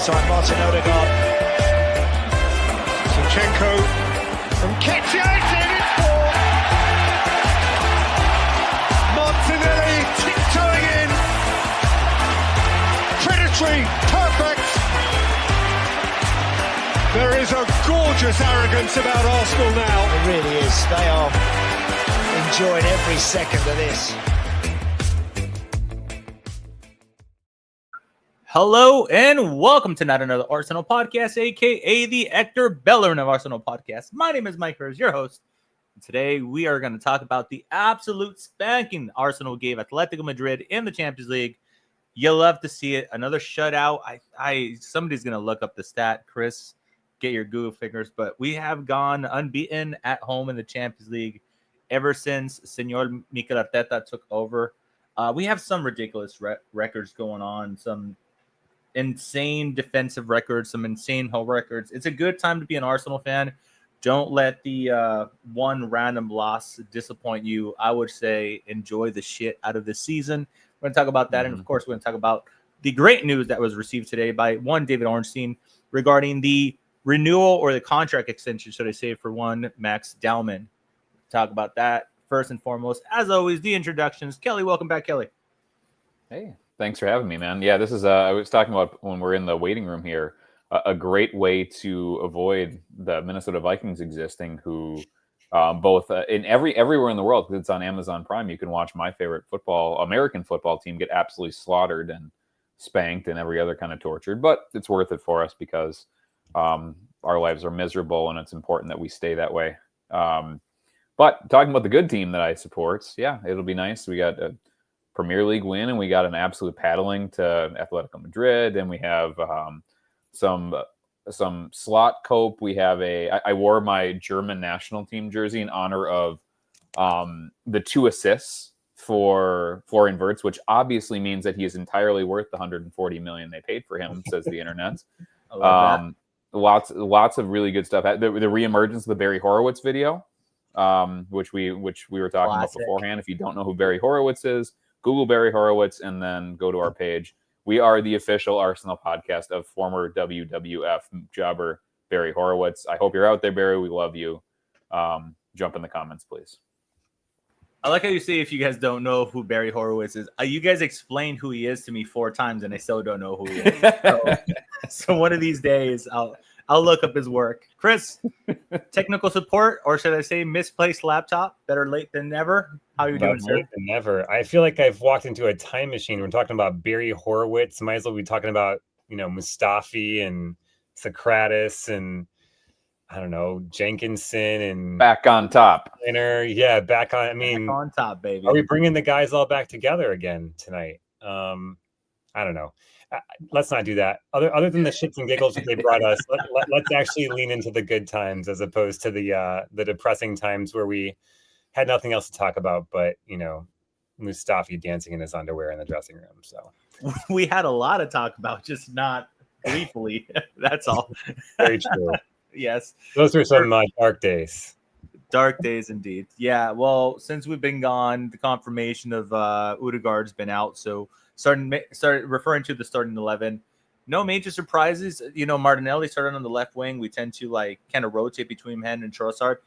side, Martin Odegaard. Zinchenko from Ketty, in it's four. Martinelli tiptoeing in. Predatory, perfect. There is a gorgeous arrogance about Arsenal now. It really is. They are enjoying every second of this. Hello and welcome to Not Another Arsenal Podcast, aka the Hector Bellerin of Arsenal Podcast. My name is Mike Hers, your host. And today we are going to talk about the absolute spanking Arsenal gave Atletico Madrid in the Champions League. You'll love to see it. Another shutout. Somebody's going to look up the stat. Chris, get your Google fingers. But we have gone unbeaten at home in the Champions League ever since Senor Mikel Arteta took over. We have some ridiculous records going on, some insane defensive records, some insane home records. It's a good time to be an Arsenal fan. Don't let the one random loss disappoint you. I would say enjoy the shit out of this season. We're going to talk about that. And of course, we're going to talk about the great news that was received today by one David Ornstein regarding the renewal or the contract extension, should I say, for one Max Dowman. Talk about that first and foremost. As always, the introductions. Kelly, welcome back, Kelly. Hey, thanks for having me, man. Yeah, this is, I was talking about when we're in the waiting room here, a great way to avoid the Minnesota Vikings existing, who both in everywhere in the world, because it's on Amazon Prime, you can watch my favorite American football team get absolutely slaughtered and spanked and every other kind of tortured. But it's worth it for us because our lives are miserable and it's important that we stay that way. But talking about the good team that I support, yeah, it'll be nice. We got a Premier League win, and we got an absolute paddling to Atletico Madrid, and we have some slot cope. We have I wore my German national team jersey in honor of the 2 assists for Florian Wirtz, which obviously means that he is entirely worth the $140 million they paid for him, says the internet. I love that. Lots of really good stuff. The reemergence of the Barry Horowitz video, which we were talking about beforehand. If you don't know who Barry Horowitz is, Google Barry Horowitz and then go to our page. We are the official Arsenal podcast of former WWF jobber Barry Horowitz. I hope you're out there, Barry. We love you. Jump in the comments, please. I like how you say if you guys don't know who Barry Horowitz is. You guys explained who he is to me 4 times, and I still don't know who he is. So one of these days, I'll look up his work. Chris, technical support, or should I say misplaced laptop? Better late than never. How are you doing, sir? Late than never. I feel like I've walked into a time machine. We're talking about Barry Horowitz. Might as well be talking about, Mustafi and Socrates and, I don't know, Jenkinson and back on top. Yeah, back on. Back on top, baby. Are we bringing the guys all back together again tonight? I don't know. Let's not do that. Other than the shits and giggles that they brought us, let's actually lean into the good times as opposed to the depressing times where we had nothing else to talk about but, Mustafi dancing in his underwear in the dressing room. So we had a lot to talk about, just not gleefully. That's all. Very true. Yes. Those were some dark days. Dark days indeed. Yeah, well, since we've been gone, the confirmation of Odegaard's been out, so started referring to the starting 11. No major surprises. Martinelli started on the left wing. We tend to kind of rotate between him and Trossard.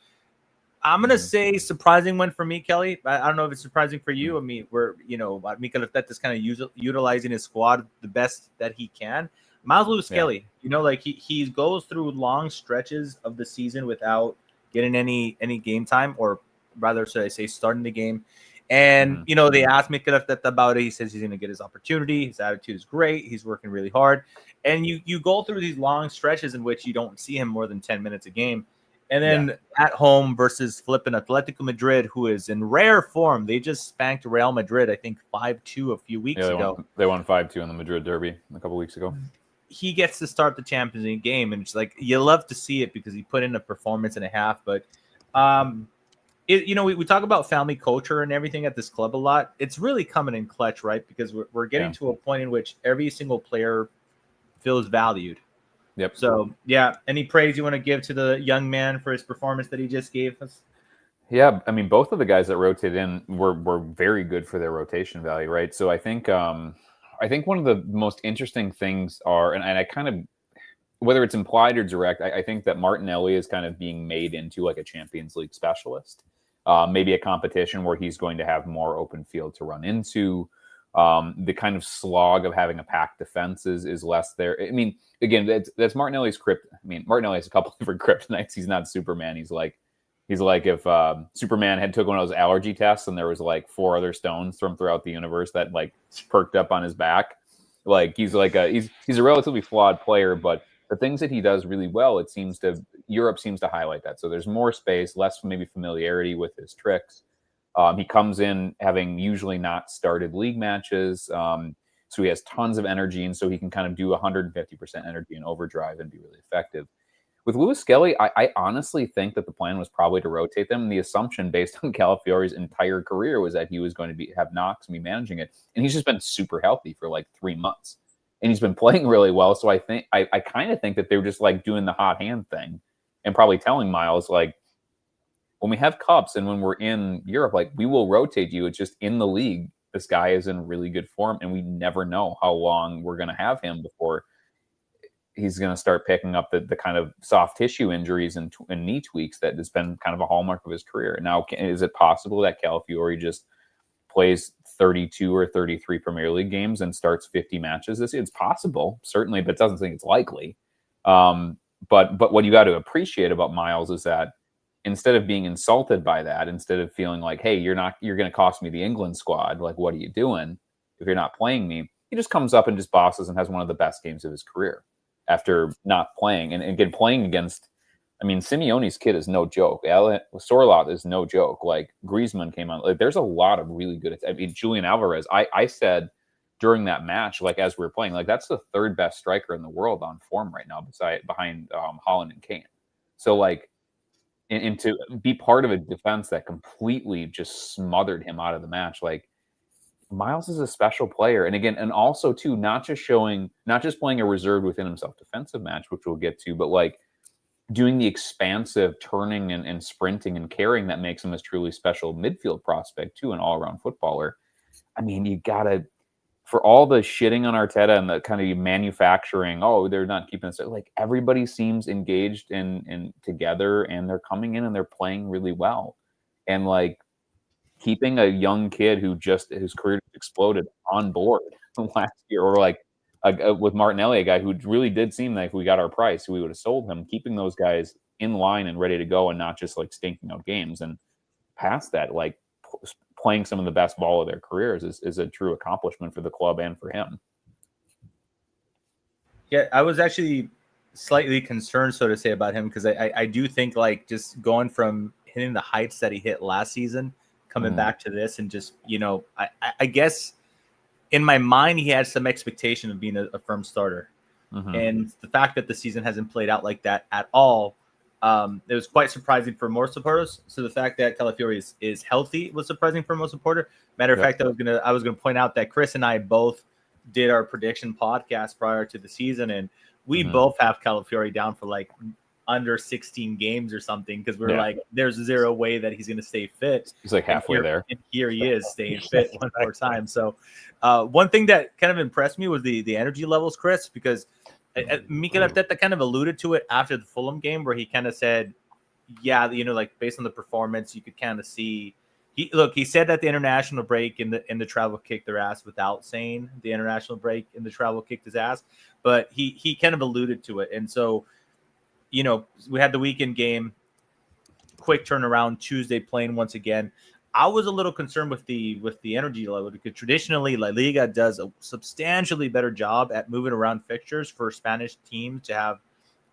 I'm gonna say surprising one for me, Kelly. I don't know if it's surprising for you. I mean, Mikel Arteta's kind of utilizing his squad the best that he can. Miles Lewis Kelly, he goes through long stretches of the season without getting any game time, or rather, should I say, starting the game. And, they asked Mikel Arteta about it. He says he's going to get his opportunity. His attitude is great. He's working really hard. And you go through these long stretches in which you don't see him more than 10 minutes a game. And then at home versus flipping Atletico Madrid, who is in rare form. They just spanked Real Madrid, I think, 5-2 a few weeks ago. They won 5-2 in the Madrid derby a couple weeks ago. He gets to start the Champions League game, and it's you love to see it because he put in a performance and a half. But, we talk about family culture and everything at this club a lot. It's really coming in clutch, right? Because we're getting to a point in which every single player feels valued. Yep. So, any praise you want to give to the young man for his performance that he just gave us? Yeah, I mean, both of the guys that rotated in were very good for their rotation value, right? So I think I think one of the most interesting things are, and I kind of, whether it's implied or direct, I think that Martinelli is kind of being made into like a Champions League specialist. Maybe a competition where he's going to have more open field to run into. The kind of slog of having a packed defense is less there. I mean, again, that's Martinelli's crypt. I mean, Martinelli has a couple different kryptonites. He's not Superman. He's like if Superman had took one of those allergy tests and there was like 4 other stones from throughout the universe that like perked up on his back. Like he's a relatively flawed player, but the things that he does really well, Europe seems to highlight that. So there's more space, less maybe familiarity with his tricks. He comes in having usually not started league matches. So he has tons of energy, and so he can kind of do 150% energy in overdrive and be really effective. With Lewis Skelly, I honestly think that the plan was probably to rotate them. And the assumption based on Calafiori's entire career was that he was going to have Knox and be managing it. And he's just been super healthy for like 3 months. And he's been playing really well. So I kind of think that they were just like doing the hot hand thing and probably telling Miles, like, when we have cups and when we're in Europe, like, we will rotate you. It's just in the league, this guy is in really good form, and we never know how long we're going to have him before he's going to start picking up the kind of soft tissue injuries and knee tweaks that has been kind of a hallmark of his career. Now, is it possible that Calafiori just plays 32 or 33 Premier League games and starts 50 matches this year? It's possible, certainly, but it doesn't think it's likely. But what you got to appreciate about Miles is that instead of being insulted by that, instead of feeling like, hey, you're going to cost me the England squad, like, what are you doing if you're not playing me? He just comes up and just bosses and has one of the best games of his career after not playing. And again, playing against, I mean, Simeone's kid is no joke. Sorloth is no joke. Like, Griezmann came on. Like, there's a lot of really good. I mean, Julian Alvarez, I said during that match, like, as we were playing, like, that's the 3rd best striker in the world on form right now, behind Haaland and Kane. So, like, and to be part of a defense that completely just smothered him out of the match, like, Miles is a special player. And again, and also too, not just playing a reserved within himself defensive match, which we'll get to, but like doing the expansive turning and sprinting and carrying that makes him a truly special midfield prospect too, an all-around footballer. I mean, you gotta, for all the shitting on Arteta and the kind of manufacturing, oh, they're not keeping us, like, everybody seems engaged and together, and they're coming in and they're playing really well. And like, keeping a young kid his career exploded on board last year, or like with Martinelli, a guy who really did seem like, if we got our price, we would have sold him. Keeping those guys in line and ready to go, and not just like stinking out games. And past that, like, playing some of the best ball of their careers is a true accomplishment for the club and for him. Yeah, I was actually slightly concerned, so to say, about him, because I do think, like, just going from hitting the heights that he hit last season, coming back to this, and just, I guess in my mind he had some expectation of being a firm starter. And the fact that the season hasn't played out like that at all, it was quite surprising for most supporters. So the fact that Calafiori is healthy was surprising for most supporters. Matter of fact, I was gonna point out that Chris and I both did our prediction podcast prior to the season, and we both have Calafiori down for like under 16 games or something, because we're like, there's zero way that he's going to stay fit. He's like halfway there. And here he is staying fit one more time. So one thing that kind of impressed me was the energy levels, Chris, because Mikel Arteta kind of alluded to it after the Fulham game, where he kind of said, yeah, like, based on the performance, you could kind of see, he said that the international break in the travel kicked their ass, without saying the international break in the travel kicked his ass, but he kind of alluded to it. And so, we had the weekend game, quick turnaround, Tuesday playing once again. I was a little concerned with the energy level, because traditionally La Liga does a substantially better job at moving around fixtures for Spanish teams to have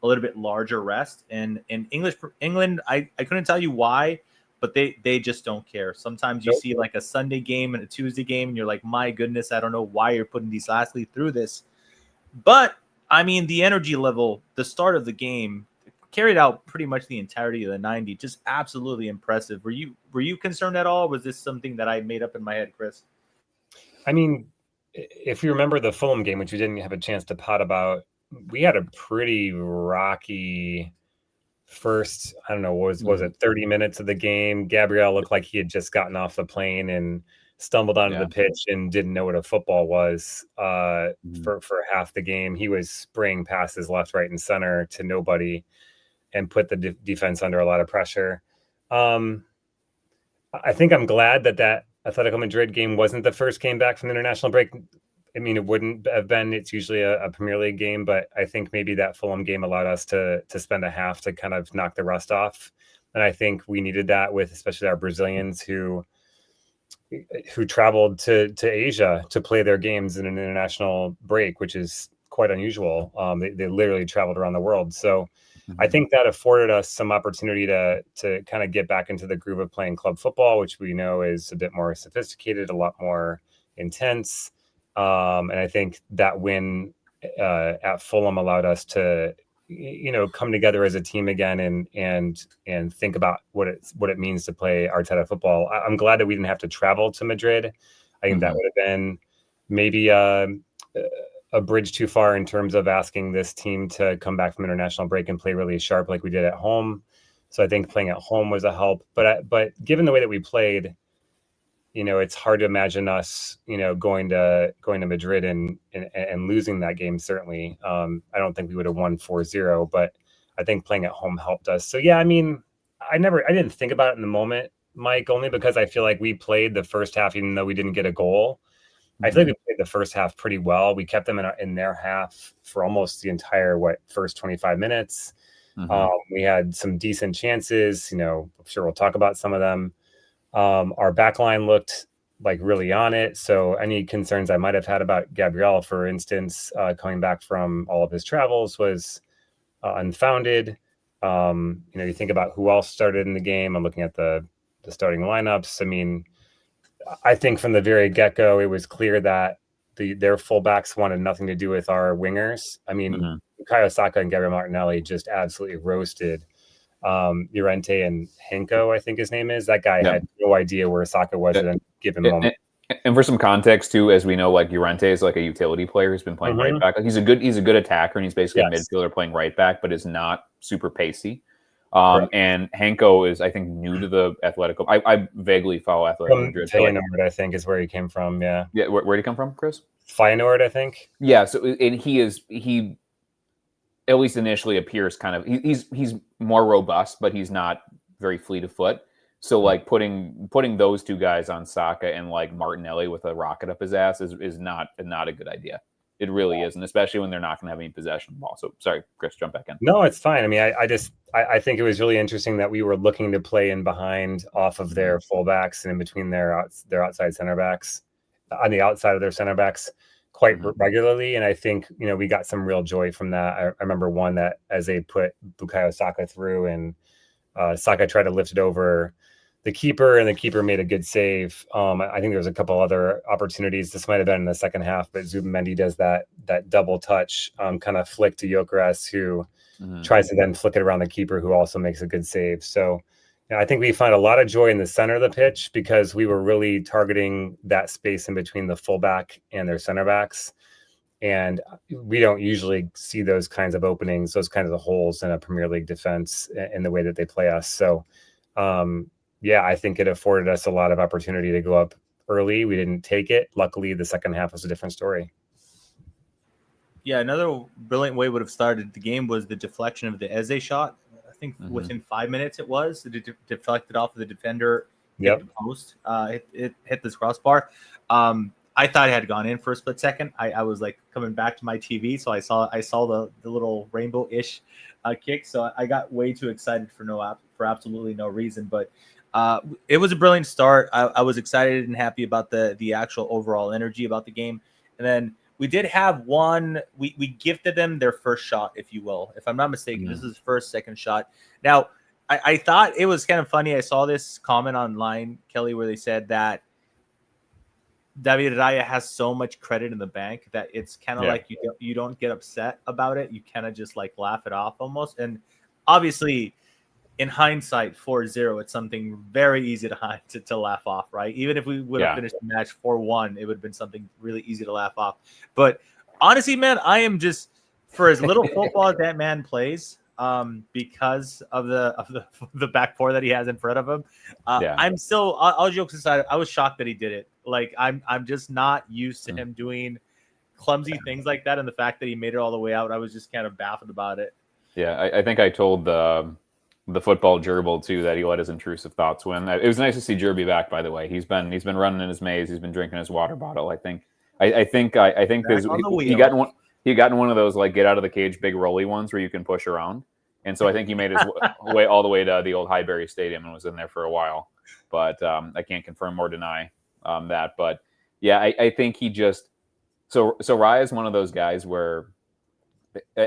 a little bit larger rest. And in England, I couldn't tell you why, but they just don't care. Sometimes you see like a Sunday game and a Tuesday game, and you're like, my goodness, I don't know why you're putting these athletes through this. But I mean, the energy level, the start of the game, carried out pretty much the entirety of the 90. Just absolutely impressive. Were you concerned at all? Was this something that I made up in my head, Chris? I mean, if you remember the Fulham game, which we didn't have a chance to pot about, we had a pretty rocky first, I don't know, was it 30 minutes of the game? Gabriel looked like he had just gotten off the plane, and stumbled onto the pitch and didn't know what a football was for half the game. He was spraying passes left, right, and center to nobody and put the defense under a lot of pressure. I think I'm glad that Atletico Madrid game wasn't the first game back from the international break. I mean, it wouldn't have been. It's usually a Premier League game, but I think maybe that Fulham game allowed us to spend a half to kind of knock the rust off. And I think we needed that with especially our Brazilians who traveled to Asia to play their games in an international break, which is quite unusual. They literally traveled around the world. So I think that afforded us some opportunity to kind of get back into the groove of playing club football, which we know is a bit more sophisticated, a lot more intense. And I think that win at Fulham allowed us to, come together as a team again and think about what it means to play Arteta football. I'm glad that we didn't have to travel to Madrid. I think that would have been maybe a bridge too far in terms of asking this team to come back from international break and play really sharp like we did at home. So I think playing at home was a help. But given the way that we played, it's hard to imagine us, going to Madrid and losing that game. Certainly, I don't think we would have won 4-0, but I think playing at home helped us. So yeah, I mean, I didn't think about it in the moment, Mike, only because I feel like we played the first half, even though we didn't get a goal. I feel like we played the first half pretty well. We kept them in their half for almost the entire first 25 minutes. We had some decent chances. I'm sure we'll talk about some of them. Our back line looked like really on it. So any concerns I might have had about Gabriel, for instance, coming back from all of his travels was unfounded. You think about who else started in the game. I'm looking at the starting lineups. I mean, I think from the very get-go, it was clear that their fullbacks wanted nothing to do with our wingers. I mean, Bukayo Saka and Gabriel Martinelli just absolutely roasted Llorente and Henko, I think his name is. That guy had no idea where Saka was at a given moment. And for some context too, as we know, Llorente is like a utility player who's been playing right back. He's a good attacker, and he's basically a midfielder playing right back, but is not super pacey. And Henko is, I think, new to the Atletico. I vaguely follow Atletico Madrid. Feyenoord, I think, is where he came from. Yeah. Yeah. Where did he come from, Chris? Feyenoord, I think. Yeah. So, and he at least initially appears kind of, he's more robust, but he's not very fleet of foot. So putting those two guys on Saka and Martinelli with a rocket up his ass is not a good idea. It really isn't, especially when they're not going to have any possession of the ball. So sorry, Chris, jump back in. No, it's fine. I mean, I think it was really interesting that we were looking to play in behind off of their fullbacks and in between their outside center backs, on the outside of their center backs quite regularly. And I think, we got some real joy from that. I remember one that as they put Bukayo Saka through and Saka tried to lift it over the keeper, and the keeper made a good save. I think there was a couple other opportunities. This might have been in the second half, but Zubimendi does that double touch kind of flick to Gyokeres, who tries to then flick it around the keeper, who also makes a good save. So I think we find a lot of joy in the center of the pitch because we were really targeting that space in between the fullback and their center backs. And we don't usually see those kinds of openings, those kinds of holes in a Premier League defense in the way that they play us. So, I think it afforded us a lot of opportunity to go up early. We didn't take it. Luckily, the second half was a different story. Yeah, another brilliant way would have started the game was the deflection of the Eze shot. I think within 5 minutes it deflected off of the defender, hit the post, it hit this crossbar. I thought it had gone in for a split second. I was coming back to my TV, so I saw the little rainbow-ish kick. So I got way too excited for absolutely no reason. But it was a brilliant start. I was excited and happy about the actual overall energy about the game. And then we did have one. We gifted them their first shot, if you will. If I'm not mistaken, this is his first, second shot. Now, I thought it was kind of funny. I saw this comment online, Kelly, where they said that David Raya has so much credit in the bank that it's kind of like you don't get upset about it. You kind of just laugh it off almost. And obviously, in hindsight, 4-0, it's something very easy to laugh off, right? Even if we would have finished the match 4-1, it would have been something really easy to laugh off. But honestly, man, I am just, for as little football as that man plays, because of the back four that he has in front of him, I'm still, all jokes aside, I was shocked that he did it. Like I'm just not used to him doing clumsy things like that, and the fact that he made it all the way out, I was just kind of baffled about it. Yeah, I think I told the football gerbil too that he let his intrusive thoughts win. It was nice to see Jerby back, by the way. He's been running in his maze. He's been drinking his water bottle. I think there's he got in one of those like get out of the cage big rolly ones where you can push around. And so I think he made his way all the way to the old Highbury Stadium and was in there for a while. But I can't confirm or deny that. But yeah, I think he just so Raya is one of those guys where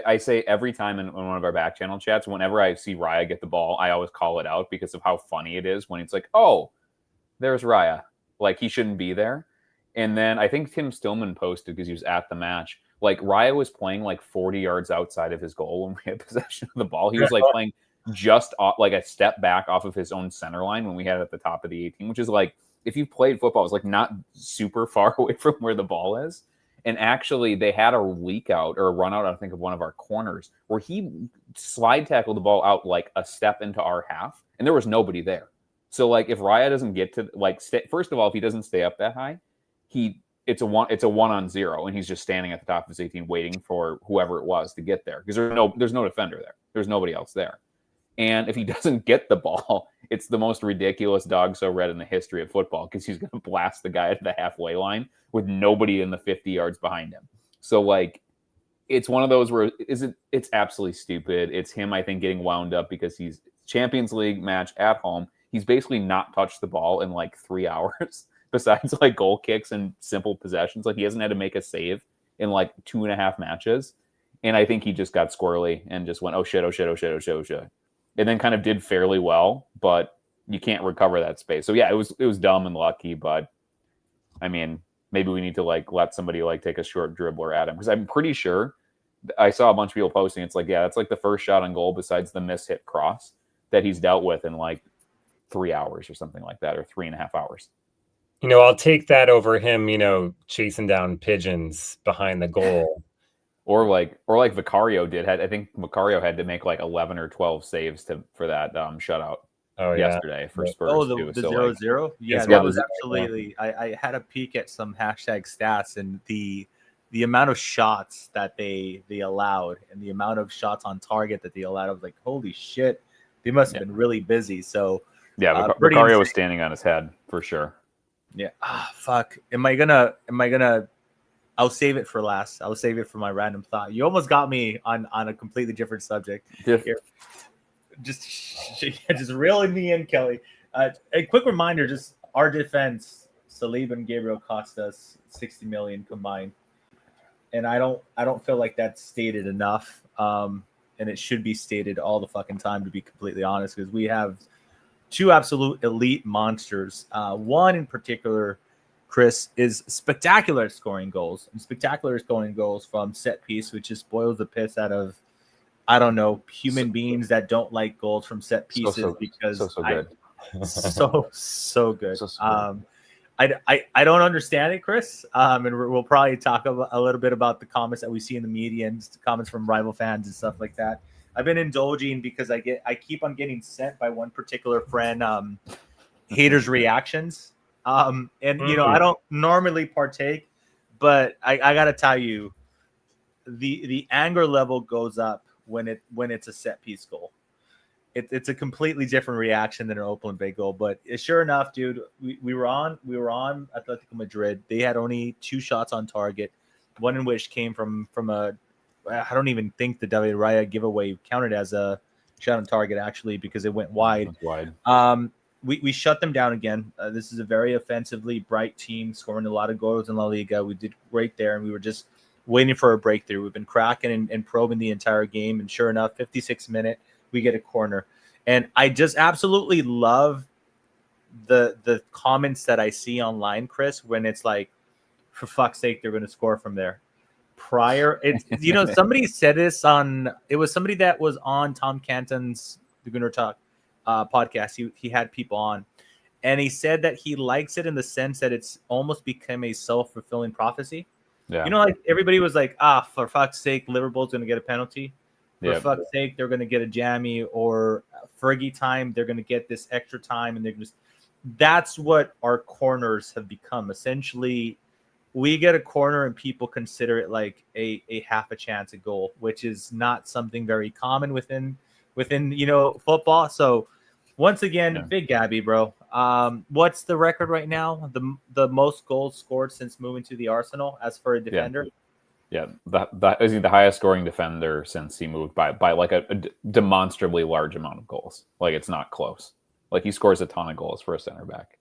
I say every time in one of our back channel chats, whenever I see Raya get the ball, I always call it out because of how funny it is when it's like, oh, there's Raya. Like, he shouldn't be there. And then I think Tim Stillman posted because he was at the match. Like, Raya was playing like 40 yards outside of his goal when we had possession of the ball. He was like playing just off, like a step back off of his own center line when we had it at the top of the 18, which is like, if you've played football, it's like not super far away from where the ball is. And actually, they had a leak out or a run out, I think, of one of our corners where he slide tackled the ball out like a step into our half, and there was nobody there. So, like, if Raya doesn't get to first of all, if he doesn't stay up that high, it's a 1-on-0, and he's just standing at the top of his 18 waiting for whoever it was to get there because there's no defender there. There's nobody else there. And if he doesn't get the ball, it's the most ridiculous dog so red in the history of football because he's going to blast the guy at the halfway line with nobody in the 50 yards behind him. So, like, it's one of those where it's absolutely stupid. It's him, I think, getting wound up because he's Champions League match at home. He's basically not touched the ball in like 3 hours besides like goal kicks and simple possessions. Like, he hasn't had to make a save in like 2.5 matches. And I think he just got squirrely and just went, oh shit. And then kind of did fairly well, but you can't recover that space. So yeah, it was dumb and lucky, but I mean, maybe we need to like let somebody like take a short dribbler at him because I'm pretty sure I saw a bunch of people posting. It's like, yeah, that's like the first shot on goal besides the miss-hit cross that he's dealt with in like 3 hours or something like that, or 3.5 hours. I'll take that over him, chasing down pigeons behind the goal. Or like Vicario did. I think Vicario had to make like 11 or 12 saves for that shutout yesterday for Spurs. Oh, the 0-0? Yeah, that was absolutely. I had a peek at some hashtag stats, and the amount of shots that they allowed and the amount of shots on target that they allowed, I was like, holy shit, they must have been really busy. So yeah, Vicario was standing on his head for sure. Yeah. Fuck. Am I gonna I'll save it for last. I'll save it for my random thought. You almost got me on a completely different subject. Here. Just reeling me in, Kelly. A quick reminder, just our defense, Saliba and Gabriel cost us 60 million combined. And I don't feel like that's stated enough. And it should be stated all the fucking time, to be completely honest, because we have two absolute elite monsters. One in particular, Chris, is spectacular at scoring goals, and spectacular at scoring goals from set piece, which just boils the piss out of, I don't know, human beings that don't like goals from set pieces because so good. So good. I don't understand it, Chris. And we'll probably talk a little bit about the comments that we see in the media and comments from rival fans and stuff like that. I've been indulging because I keep on getting sent by one particular friend haters reactions. I don't normally partake, but I gotta tell you, the anger level goes up when it's a set piece goal. It's a completely different reaction than an open bay goal. But sure enough, dude, we were on Atletico Madrid. They had only 2 shots on target, one in which came from a, I don't even think the David Raya giveaway counted as a shot on target actually because it went wide. We shut them down again. This is a very offensively bright team, scoring a lot of goals in La Liga. We did great there, and we were just waiting for a breakthrough. We've been cracking and probing the entire game, and sure enough, 56th minute, we get a corner. And I just absolutely love the comments that I see online, Chris, when it's like, for fuck's sake, they're going to score from there. Somebody said this it was somebody that was on Tom Canton's The Gunner Talk podcast. He had people on, and he said that he likes it in the sense that it's almost become a self-fulfilling prophecy. Yeah. Like everybody was like, for fuck's sake, Liverpool's going to get a penalty. For fuck's sake, they're going to get a jammy, or Fergie time, they're going to get this extra time, and they're just that's what our corners have become. Essentially, we get a corner and people consider it like a half a chance at goal, which is not something very common within football. So once again, Big Gabby, bro. What's the record right now? The most goals scored since moving to the Arsenal as for a defender? Yeah, that is the highest scoring defender since he moved by like a demonstrably large amount of goals. Like, it's not close. Like, he scores a ton of goals for a center back.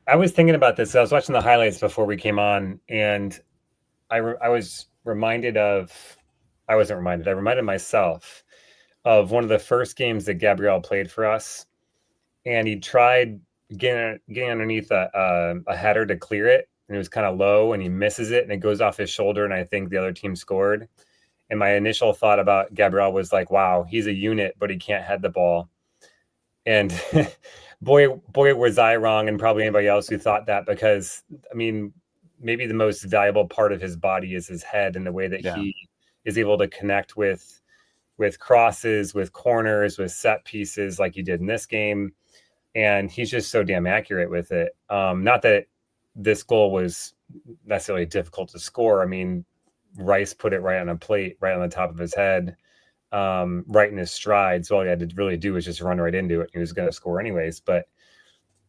I was thinking about this. I was watching the highlights before we came on, and I reminded myself of one of the first games that Gabriel played for us, and he tried getting underneath a header to clear it, and it was kind of low, and he misses it, and it goes off his shoulder, and I think the other team scored. And my initial thought about Gabriel was like, wow, he's a unit, but he can't head the ball. And boy, was I wrong, and probably anybody else who thought that, because, I mean, maybe the most valuable part of his body is his head, and the way that he is able to connect with crosses, with corners, with set pieces like he did in this game. And he's just so damn accurate with it. Not that this goal was necessarily difficult to score. I mean, Rice put it right on a plate, right on the top of his head, right in his stride. So all he had to really do was just run right into it. He was going to score anyways. But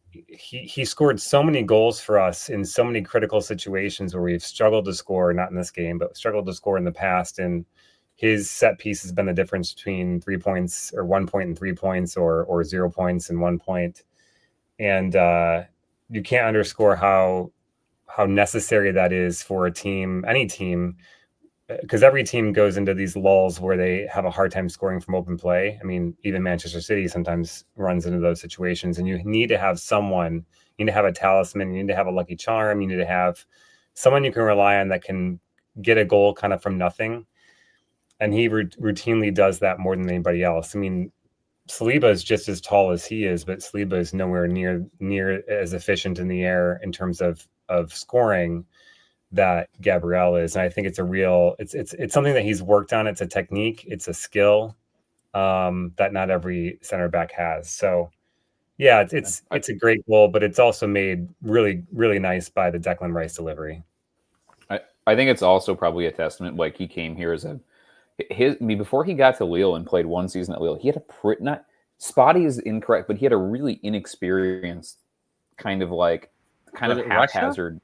he scored so many goals for us in so many critical situations where we've struggled to score, not in this game, but struggled to score in the past. And his set piece has been the difference between 3 points or 1 point and 3 points, or 0 points and 1 point. And you can't underscore how necessary that is for a team, any team, because every team goes into these lulls where they have a hard time scoring from open play. I mean, even Manchester City sometimes runs into those situations, and you need to have someone, you need to have a talisman, you need to have a lucky charm, you need to have someone you can rely on that can get a goal kind of from nothing. And he routinely does that more than anybody else. I mean, Saliba is just as tall as he is, but Saliba is nowhere near as efficient in the air in terms of scoring that Gabriel is. And I think it's it's something that he's worked on. It's a technique, it's a skill that not every center back has. So yeah, it's a great goal, but it's also made really, really nice by the Declan Rice delivery. I think it's also probably a testament. Like, he came here as before he got to Lille and played one season at Lille, he had not spotty is incorrect, but he had a really inexperienced kind of haphazard.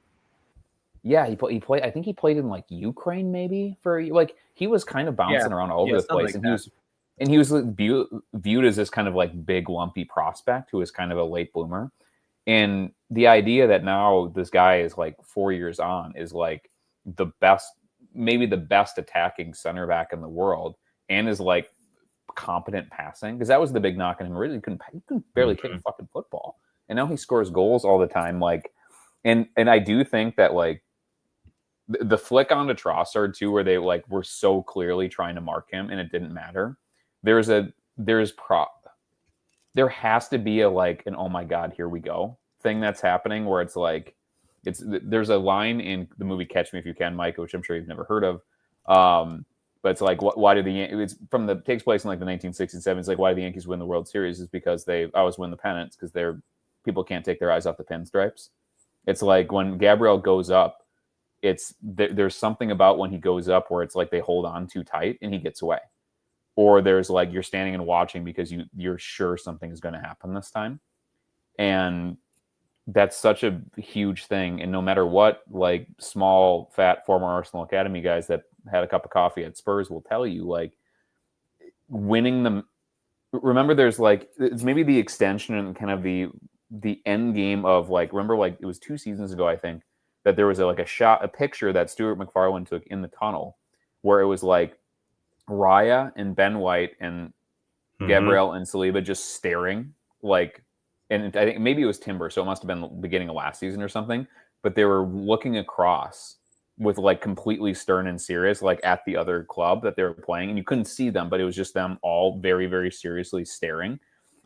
Yeah, he played. I think he played in like Ukraine, maybe he was kind of bouncing around all over the place, and he was viewed as this kind of like big lumpy prospect who was kind of a late bloomer. And the idea that now this guy is like 4 years on is like maybe the best attacking center back in the world, and is like competent passing, because that was the big knock on him. Really, he couldn't barely kick a fucking football, and now he scores goals all the time. Like, and I do think that like the flick onto Trossard too, where they like were so clearly trying to mark him and it didn't matter. There has to be an oh my god, here we go thing that's happening, where it's like there's a line in the movie Catch Me If You Can, Mike, which I'm sure you've never heard of. But it's like, why do takes place in like the 1967. It's like, why do the Yankees win the World Series? Is because they always win the pennants, because people can't take their eyes off the pinstripes. It's like when Gabriel goes up, there's something about when he goes up where it's like they hold on too tight and he gets away. Or there's like, you're standing and watching because you're sure something is going to happen this time. And that's such a huge thing. And no matter what, like small, fat former Arsenal Academy guys that had a cup of coffee at Spurs will tell you, like, winning them. Remember, there's like, it's maybe the extension and kind of the end game of like, remember, like it was 2 seasons ago, I think, that there was a picture that Stuart McFarlane took in the tunnel where it was like Raya and Ben White and Gabriel and Saliba just staring, like, and I think maybe it was Timber, so it must have been the beginning of last season or something, but they were looking across with like completely stern and serious, like at the other club that they were playing, and you couldn't see them, but it was just them all very, very seriously staring.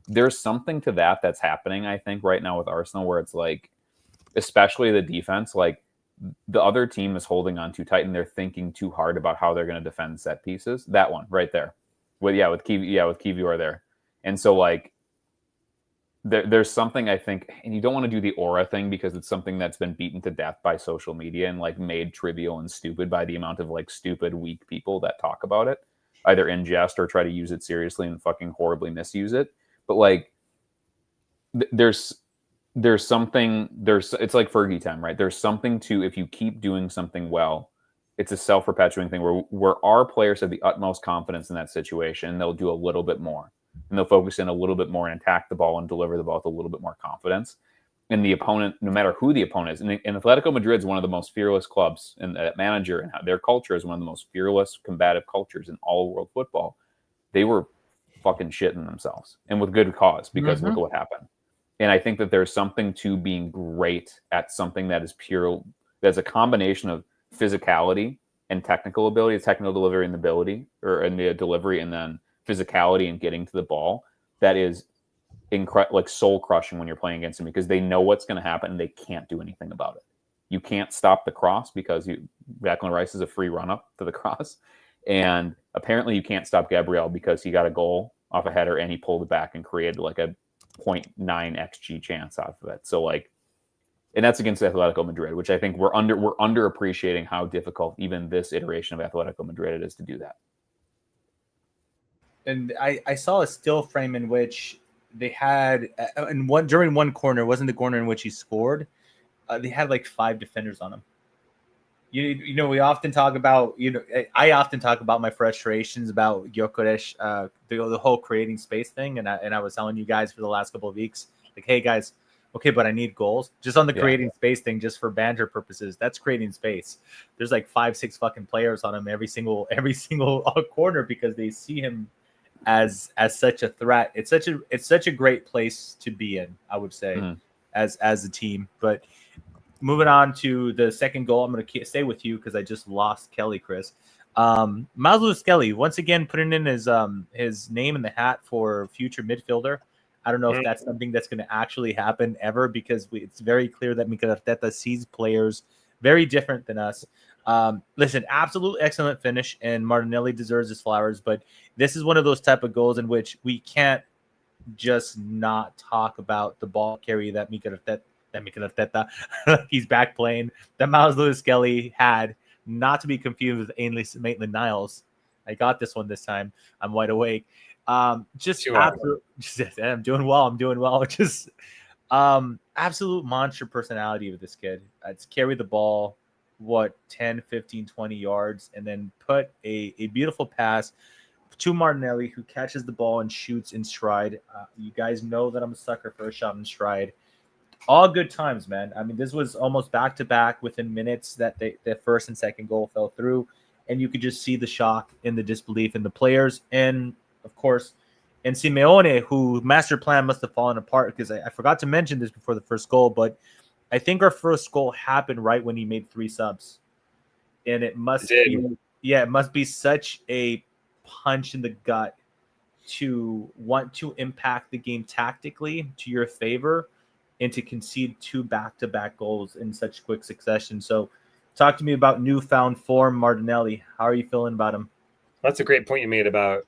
There's something to that's happening, I think, right now with Arsenal, where it's like, especially the defense, like the other team is holding on too tight and they're thinking too hard about how they're going to defend set pieces. That one right there. With Kiwior there. And so like there's something I think, and you don't want to do the aura thing because it's something that's been beaten to death by social media and like made trivial and stupid by the amount of like stupid, weak people that talk about it, either in jest or try to use it seriously and fucking horribly misuse it. But like, there's something, it's like Fergie time, right? There's something to, if you keep doing something well, it's a self-perpetuating thing where our players have the utmost confidence in that situation, and they'll do a little bit more. And they'll focus in a little bit more and attack the ball and deliver the ball with a little bit more confidence. And the opponent, no matter who the opponent is, and Atletico Madrid is one of the most fearless clubs, and that manager and their culture is one of the most fearless, combative cultures in all of world football. They were fucking shitting themselves, and with good cause, because look at what happened. And I think that there's something to being great at something that is pure, that's a combination of physicality and technical ability, technical delivery and ability, or in the delivery, and then physicality and getting to the ball. That is like soul crushing when you're playing against them, because they know what's going to happen and they can't do anything about it. You can't stop the cross because Declan Rice is a free run up to the cross, and apparently you can't stop Gabriel because he got a goal off a header and he pulled it back and created like a 0.9 xG chance off of it. So like, and that's against Atletico Madrid, which I think we're underappreciating how difficult even this iteration of Atletico Madrid it is to do that. And I saw a still frame in which they had during one corner, wasn't the corner in which he scored, they had like 5 defenders on him. You know, we often talk about, I often talk about my frustrations about Gyokeres, the whole creating space thing. And I was telling you guys for the last couple of weeks, like, hey guys, okay, but I need goals just on the creating space thing, just for banter purposes. That's creating space. There's like 5-6 fucking players on him every single corner, because they see him as such a threat. It's such a great place to be in, I would say, as a team. But moving on to the second goal, I'm going to stay with you because I just lost Kelly, Chris. Miles Lewis Kelly once again putting in his name in the hat for future midfielder. I don't know if that's something that's going to actually happen ever, because it's very clear that Mikel Arteta sees players very different than us. Listen, absolute excellent finish, and Martinelli deserves his flowers, but this is one of those type of goals in which we can't just not talk about the ball carry that Mikel Arteta, he's back playing, that Miles Lewis Kelly had, not to be confused with Ainsley Maitland-Niles. I got this one this time. I'm wide awake. I'm doing well. Just absolute monster personality of this kid. It's carry the ball 10, 15, 20 yards, and then put a beautiful pass to Martinelli, who catches the ball and shoots in stride. You guys know that I'm a sucker for a shot in stride. All good times, man. I mean, this was almost back to back within minutes that the first and second goal fell through, and you could just see the shock and the disbelief in the players, and of course, and Simeone, who master plan must have fallen apart, because I forgot to mention this before the first goal, but I think our first goal happened right when he made 3 subs, and it must be such a punch in the gut to want to impact the game tactically to your favor and to concede 2 back-to-back goals in such quick succession. So talk to me about newfound form, Martinelli. How are you feeling about him? That's a great point you made about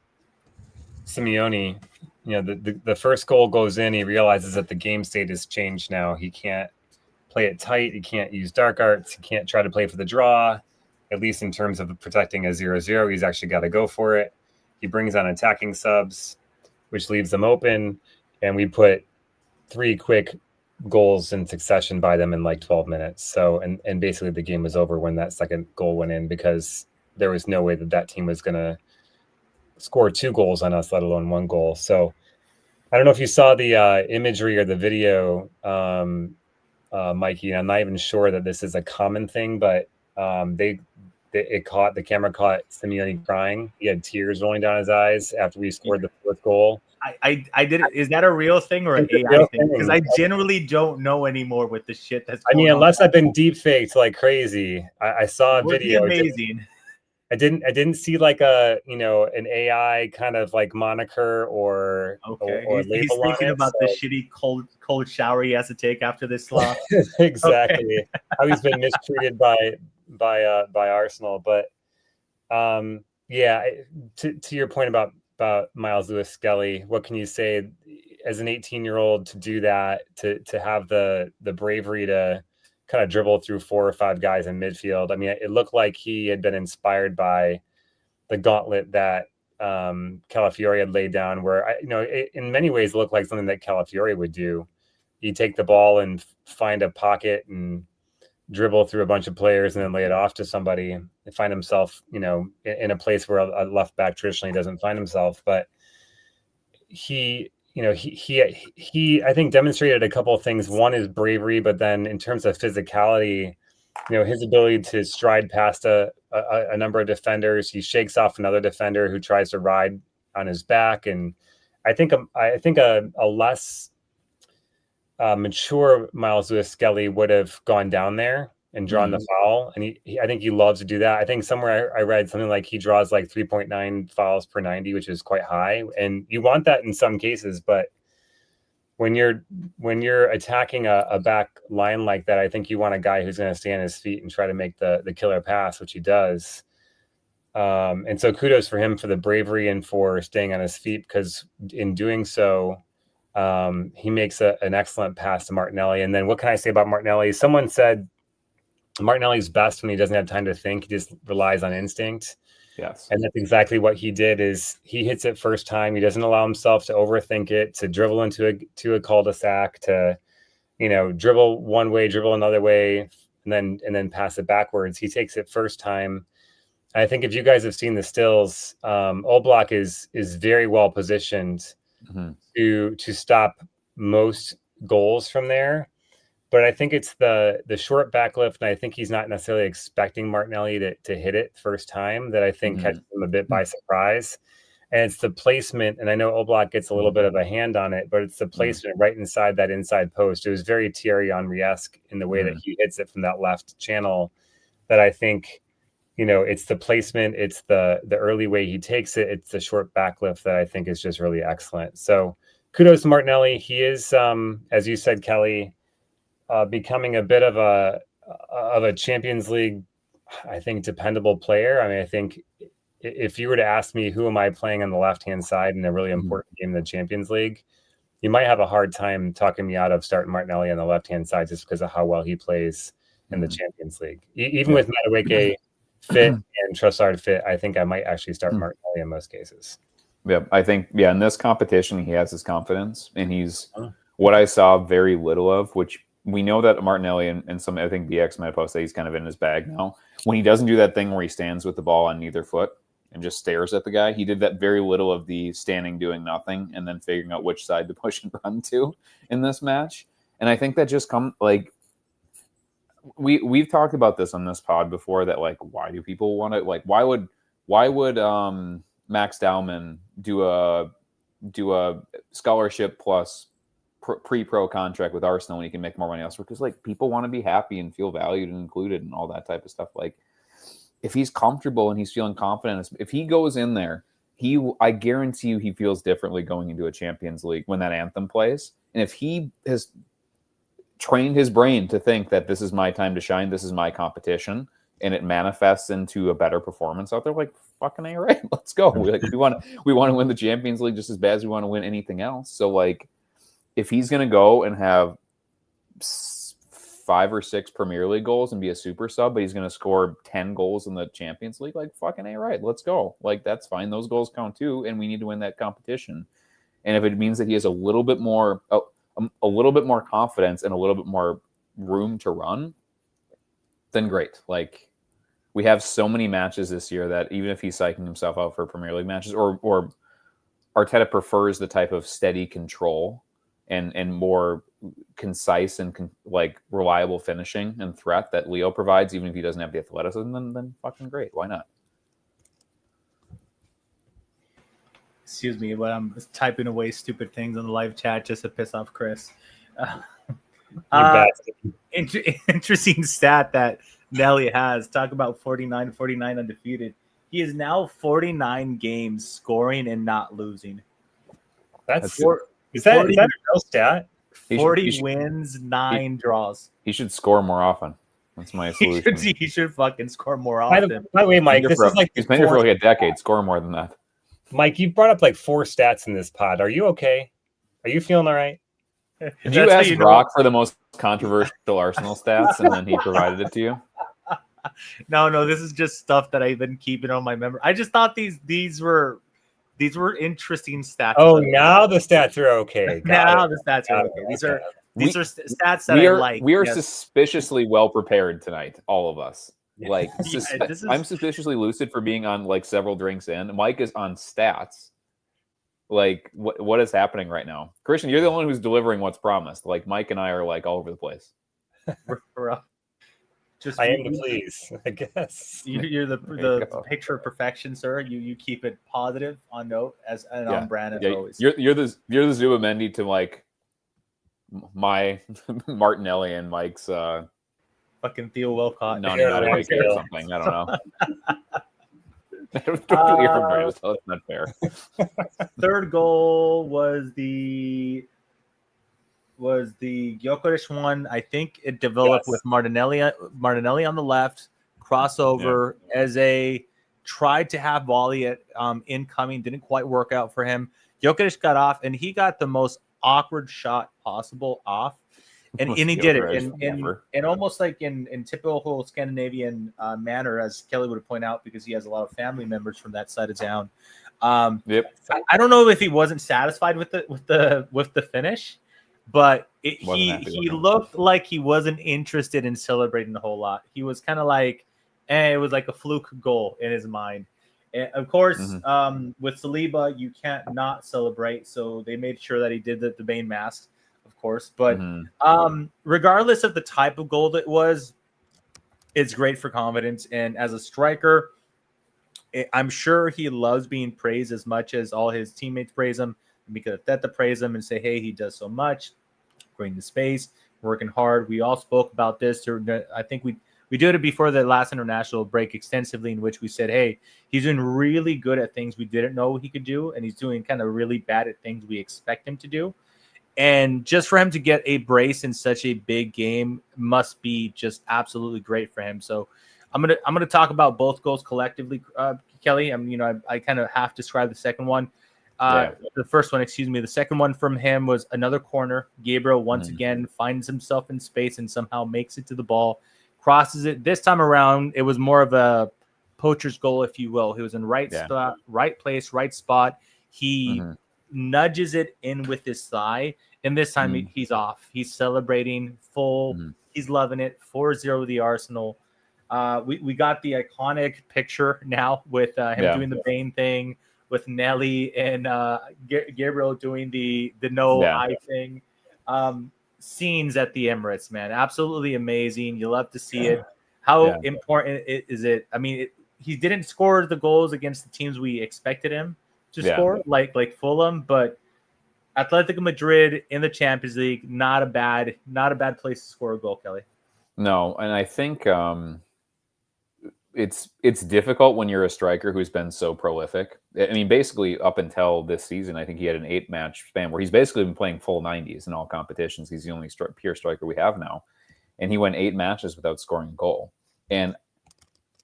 Simeone. You know, the first goal goes in, he realizes that the game state has changed now. He can't play it tight. He can't use dark arts. He can't try to play for the draw, at least in terms of protecting a 0-0. He's actually got to go for it. He brings on attacking subs, which leaves them open, and we put 3 quick goals in succession by them in like 12 minutes. So, and basically the game was over when that second goal went in, because there was no way that team was going to score 2 goals on us, let alone 1 goal. So I don't know if you saw the imagery or the video, Mikey. I'm not even sure that this is a common thing, but the camera caught Simeone crying. He had tears rolling down his eyes after we scored the 4th goal. I did it. Is that a real thing or an AI thing? Because I generally don't know anymore with the shit that's going on. Unless I've been deep faked like crazy. I saw a video. Amazing. I didn't see like an AI kind of like moniker or label. He's thinking about the shitty cold shower he has to take after this loss. Exactly. Okay. How he's been mistreated by Arsenal. But to your point about Miles Lewis Skelly, what can you say? as an 18-year-old to do that, to have the bravery to kind of dribble through 4 or 5 guys in midfield. I mean, it looked like he had been inspired by the gauntlet that Calafiori had laid down, where it in many ways looked like something that Calafiori would do. He'd take the ball and find a pocket and dribble through a bunch of players and then lay it off to somebody and find himself, in a place where a left back traditionally doesn't find himself. But he I think demonstrated a couple of things. One is bravery, but then in terms of physicality, his ability to stride past a number of defenders. He shakes off another defender who tries to ride on his back. And I think a less mature Miles Lewis-Skelly would have gone down there and drawn the foul. And I think he loves to do that. I think somewhere I read something like he draws like 3.9 fouls per 90, which is quite high. And you want that in some cases, but when you're attacking a back line like that, I think you want a guy who's going to stay on his feet and try to make the killer pass, which he does. And so kudos for him for the bravery and for staying on his feet, because in doing so, he makes an excellent pass to Martinelli. And then what can I say about Martinelli? Someone said Martinelli's best when he doesn't have time to think. He just relies on instinct. Yes. And that's exactly what he did. Is he hits it first time. He doesn't allow himself to overthink it, to dribble into a cul-de-sac, to, dribble one way, dribble another way, and then pass it backwards. He takes it first time. And I think if you guys have seen the stills, Oblak is very well positioned to stop most goals from there. But I think it's the short backlift, and I think he's not necessarily expecting Martinelli to hit it first time, that I think catches him a bit by surprise. And it's the placement, and I know Oblak gets a little bit of a hand on it, but it's the placement right inside that inside post. It was very Thierry Henry-esque in the way that he hits it from that left channel, that I think, it's the placement, it's the early way he takes it, it's the short backlift that I think is just really excellent. So kudos to Martinelli. He is, as you said, Kelly, becoming a bit of a Champions League, I think, dependable player. I mean, I think if you were to ask me who am I playing on the left-hand side in a really important game in the Champions League, you might have a hard time talking me out of starting Martinelli on the left-hand side just because of how well he plays in the Champions League. Even with Madueke fit and Trossard fit, I think I might actually start Martinelli in most cases. Yeah, I think, in this competition, he has his confidence, and he's what I saw very little of, which we know that Martinelli and some, I think BX might post that he's kind of in his bag now. When he doesn't do that thing where he stands with the ball on neither foot and just stares at the guy, he did that very little of the standing doing nothing and then figuring out which side to push and run to in this match. And I think that just we've talked about this on this pod before, that why do people want to, why would Max Dowman do a scholarship plus pre-pro contract with Arsenal when he can make more money elsewhere? Because people want to be happy and feel valued and included and all that type of stuff. If he's comfortable and he's feeling confident, if he goes in there, I guarantee you he feels differently going into a Champions League when that anthem plays. And if he has trained his brain to think that this is my time to shine, this is my competition, and it manifests into a better performance out there, fucking A, right? Let's go. We want to win the Champions League just as bad as we want to win anything else. So if he's going to go and have 5 or 6 Premier League goals and be a super sub, but he's going to score 10 goals in the Champions League, fucking A, right? Let's go. That's fine. Those goals count too, and we need to win that competition. And if it means that he has a little bit more confidence and a little bit more room to run, then great. We have so many matches this year that even if he's psyching himself out for Premier League matches, or Arteta prefers the type of steady control and more concise and reliable finishing and threat that Leo provides, even if he doesn't have the athleticism, then fucking great. Why not? Excuse me, but I'm typing away stupid things on the live chat just to piss off Chris. Interesting stat that Nelly has. Talk about 49 undefeated. He is now 49 games scoring and not losing. Is that a real stat? 40 wins, 9 draws. He should score more often. That's my solution. He should fucking score more often. By the way, Mike, this is he's been here for a decade. Score more than that. Mike, you brought up 4 stats in this pod. Are you okay? Are you feeling all right? Did That's you how ask know. Brock for the most controversial Arsenal stats, and then he provided it to you? No, this is just stuff that I've been keeping on my memory. I just thought these were interesting stats. Oh, now the stats are okay. Now the stats are okay. These are stats that I like. We are suspiciously well prepared tonight, all of us. Like, I'm suspiciously lucid for being on like several drinks in. Mike is on stats. Like, what is happening right now? Christian, you're the one who's delivering what's promised. Like, Mike and I are like all over the place. Just I am to please, I guess. You're the picture of perfection, sir. You keep it positive on note as on brand as always. You're the Zubimendi to like my Martinelli and Mike's fucking Theo Wilcott. Or something. I don't know. That's not fair. Third goal was the Gyokeres one. I think it developed with Martinelli on the left, crossover. Eze tried to have volley at incoming, didn't quite work out for him. Gyokeres got off, and he got the most awkward shot possible off. And he did it in almost like in typical Scandinavian manner, as Kelly would point out, because he has a lot of family members from that side of town. I don't know if he wasn't satisfied with the finish, but he looked like he wasn't interested in celebrating a whole lot. He was kind of like, it was like a fluke goal in his mind. And of course, with Saliba, you can't not celebrate, so they made sure that he did the main mask. Of course, but regardless of the type of goal it was, it's great for confidence. And as a striker, I'm sure he loves being praised as much as all his teammates praise him. Because Arteta praise him and say, hey, he does so much, bringing the space, working hard. We all spoke about this. I think we did it before the last international break extensively, in which we said, hey, he's doing really good at things we didn't know he could do, and he's doing kind of really bad at things we expect him to do. And just for him to get a brace in such a big game must be just absolutely great for him. So I'm gonna talk about both goals collectively, Kelly. I kind of half described the second one. The first one, the second one from him was another corner. Gabriel once again finds himself in space and somehow makes it to the ball, crosses it. This time around, it was more of a poacher's goal, if you will. He was in right spot, right place, right spot. He nudges it in with his thigh, and this time he's off. He's celebrating full. He's loving it. 4-0 the Arsenal. We got the iconic picture now with him doing the Bane thing, with Nelly and Gabriel doing the eye thing. Scenes at the Emirates, man, absolutely amazing. You love to see it. How important is it? I mean, he didn't score the goals against the teams we expected him to score, like Fulham, but Atletico Madrid in the Champions League, not a bad place to score a goal, Kelly. No, and I think it's difficult when you're a striker who's been so prolific. I mean, basically up until this season, I think he had an 8-match span where he's basically been playing full 90s in all competitions. He's the only pure striker we have now, and he went 8 matches without scoring a goal. And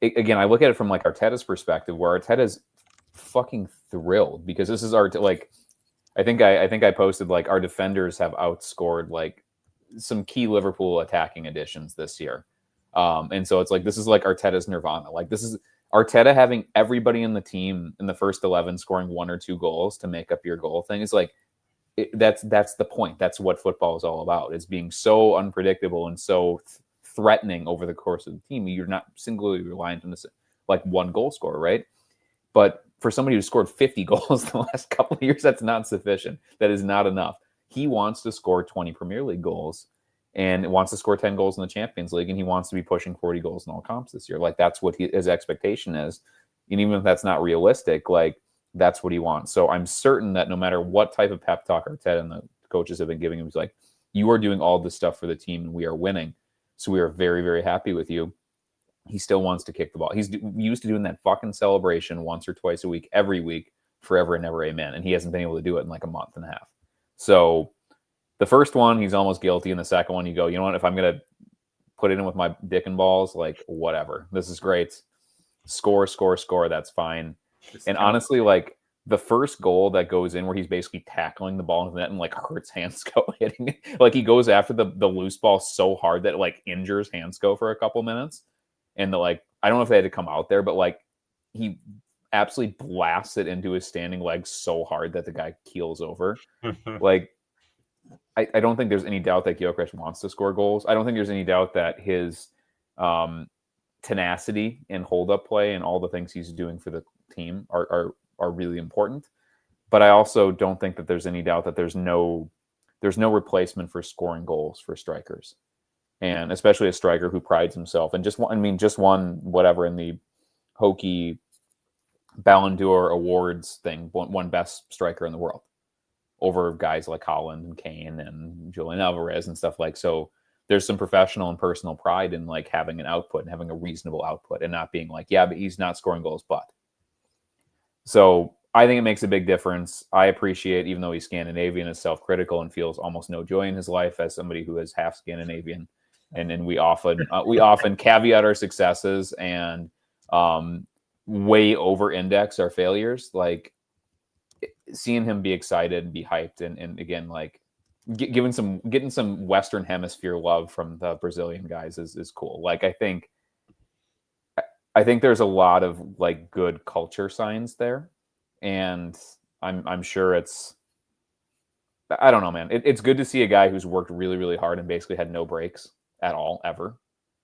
again, I look at it from like Arteta's perspective, where Arteta's fucking thrilled because this is I think I posted like our defenders have outscored like some key Liverpool attacking additions this year. And so it's like, this is like Arteta's nirvana. Like, this is Arteta having everybody in the team in the first 11 scoring 1 or 2 goals to make up your goal thing. Is like, that's the point. That's what football is all about, is being so unpredictable and so threatening over the course of the team. You're not singularly reliant on this, like, one goal scorer, right? But for somebody who scored 50 goals in the last couple of years, that's not sufficient. That is not enough. He wants to score 20 Premier League goals and wants to score 10 goals in the Champions League, and he wants to be pushing 40 goals in all comps this year. Like, that's what his expectation is. And even if that's not realistic, like, that's what he wants. So I'm certain that no matter what type of pep talk Arteta and the coaches have been giving him, he's like, you are doing all this stuff for the team and we are winning. So we are very, very happy with you. He still wants to kick the ball. He's used to doing that fucking celebration once or twice a week, every week, forever and ever, amen. And he hasn't been able to do it in like a month and a half. So the first one, he's almost guilty. And the second one, you go, you know what? If I'm going to put it in with my dick and balls, like, whatever. This is great. Score. That's fine. And honestly, like, the first goal that goes in where he's basically tackling the ball in the net and like hurts Hansko hitting it. Like he goes after the loose ball so hard that it like injures Hansko for a couple minutes. And I don't know if they had to come out there, but like he absolutely blasts it into his standing legs so hard that the guy keels over. Like, I don't think there's any doubt that Gyokeres wants to score goals. I don't think there's any doubt that his tenacity and hold-up play and all the things he's doing for the team are really important. But I also don't think that there's any doubt that there's no replacement for scoring goals for strikers. And especially a striker who prides himself and just won whatever in the hokey Ballon d'Or awards thing, won best striker in the world over guys like Holland and Kane and Julian Alvarez and stuff like. So there's some professional and personal pride in like having an output and having a reasonable output and not being like, yeah, but he's not scoring goals, but. So I think it makes a big difference. I appreciate, even though he's Scandinavian, is self-critical and feels almost no joy in his life as somebody who is half Scandinavian. And we often caveat our successes and way over-index our failures. Like seeing him be excited and be hyped and again, like getting some Western Hemisphere love from the Brazilian guys is cool. Like I think there's a lot of like good culture signs there, and I'm sure it's, I don't know, man. It's good to see a guy who's worked really, really hard and basically had no breaks at all ever,